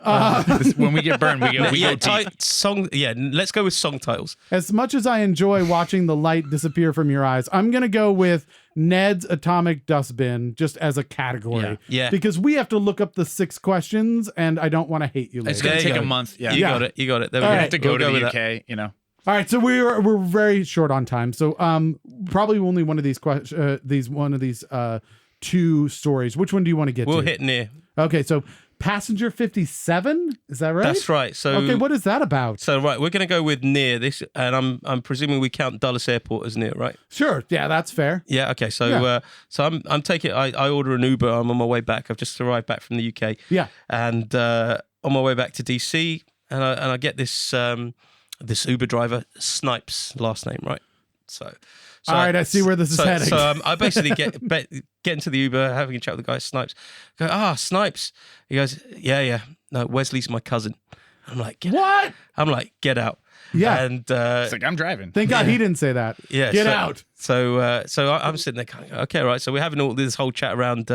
When we get burned, we go yeah, deep. song. Yeah, let's go with song titles. As much as I enjoy watching the light disappear from your eyes, I'm going to go with Ned's Atomic Dustbin just as a category. Yeah. Because we have to look up the 6 questions and I don't want to hate you later. It's gonna There you take a go. month. Yeah. You Yeah. got it. You got it. There we All go. right. have to go We'll to with the that. UK. You know. All right, so we're very short on time. So probably only one of these questions, 2 stories. Which one do you want to get We'll to? hit near. Okay, so Passenger 57, is that right? That's right. So Okay, what is that about? So right, we're gonna go with near this, and I'm presuming we count Dulles Airport as near, right? Sure, yeah, that's fair. Yeah. Okay. So Yeah. so I'm taking. I order an Uber. I'm on my way back. I've just arrived back from the UK. Yeah. And on my way back to DC, and I get this this Uber driver, Snipes, last name, right? So All right, I see where this is heading. So I basically get into the Uber, having a chat with the guy, Snipes. Go, Snipes. He goes, yeah. No, Wesley's my cousin. I'm like, get What? out. I'm like, get out. Yeah. And It's like I'm driving. Thank God he didn't say that. yeah, Get so, out. So I'm sitting there going, okay, right. So we're having all this whole chat around,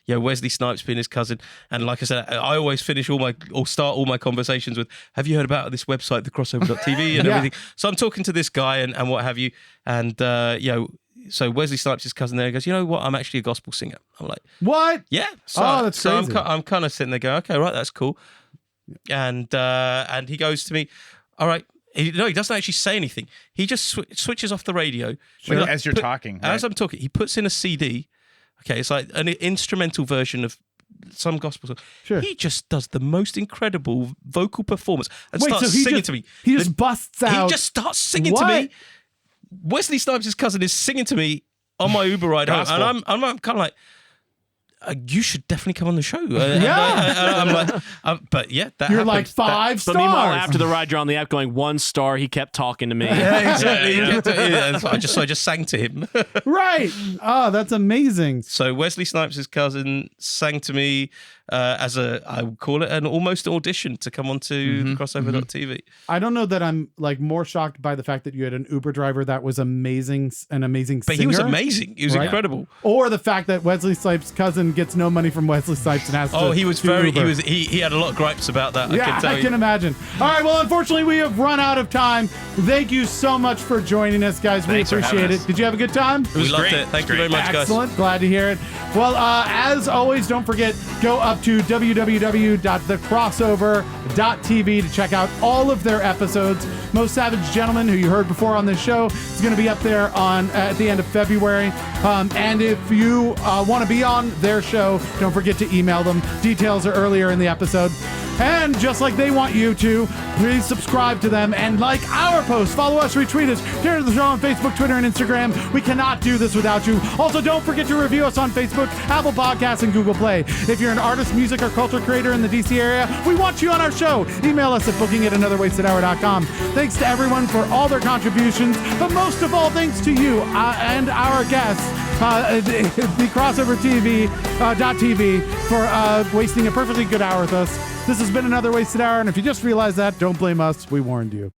Wesley Snipes being his cousin, and like I said, I always start all my conversations with, "Have you heard about this website, thecrossover.tv and Yeah. everything?" So I'm talking to this guy and what have you, and so Wesley Snipes' his cousin there goes, "You know what? I'm actually a gospel singer." I'm like, What? "Yeah." So, Oh, that's so crazy. I'm kind of sitting there going, "Okay, right, that's cool," and he goes to me, "All right." He doesn't actually say anything. He just switches off the radio. Like, as you're talking, As right? I'm talking, he puts in a CD. Okay, it's like an instrumental version of some gospel song. Sure. He just does the most incredible vocal performance and Wait, starts so he singing just, to me. He just busts out. He just starts singing to What? me. Wesley Snipes' cousin is singing to me on my Uber ride home, Gospel. and I'm kind of like, you should definitely come on the show. Yeah. I'm like, but yeah, that You're happened. like 5 But stars. meanwhile, after the ride, you're on the app going 1 star. He kept talking to me. Yeah, exactly. Yeah. So I just sang to him. Right. Oh, that's amazing. So Wesley Snipes' cousin sang to me as I would call it an almost audition to come onto the crossover.tv. I don't know that I'm like more shocked by the fact that you had an Uber driver that was an amazing But he was singer, amazing. He was Right. incredible. or the fact that Wesley Snipes' cousin gets no money from Wesley Snipes and has to. Oh, he was do very. Uber. He had a lot of gripes about that. Yeah, I can tell you. imagine. All right, well, unfortunately, we have run out of time. Thank you so much for joining us, guys. Thanks we for having appreciate it. us. Did you have a good time? We loved great. it. Thank you Great. very much, guys. Excellent. Glad to hear it. Well, as always, don't forget, go up to www.thecrossover.tv to check out all of their episodes. Most Savage Gentleman, who you heard before on this show, is going to be up there at the end of February. And if you want to be on their show, don't forget to email them. Details are earlier in the episode. And just like they want you to, please subscribe to them and like our posts. Follow us, retweet us, share the show on Facebook, Twitter, and Instagram. We cannot do this without you. Also, don't forget to review us on Facebook, Apple Podcasts, and Google Play. If you're an artist, music, or culture creator in the DC area, we want you on our show. Email us at booking@anotherwastedhour.com. Thanks to everyone for all their contributions, but most of all, thanks to you and our guests, the Crossover TV.tv, for wasting a perfectly good hour with us. This has been Another Wasted Hour, and if you just realized that, don't blame us. We warned you.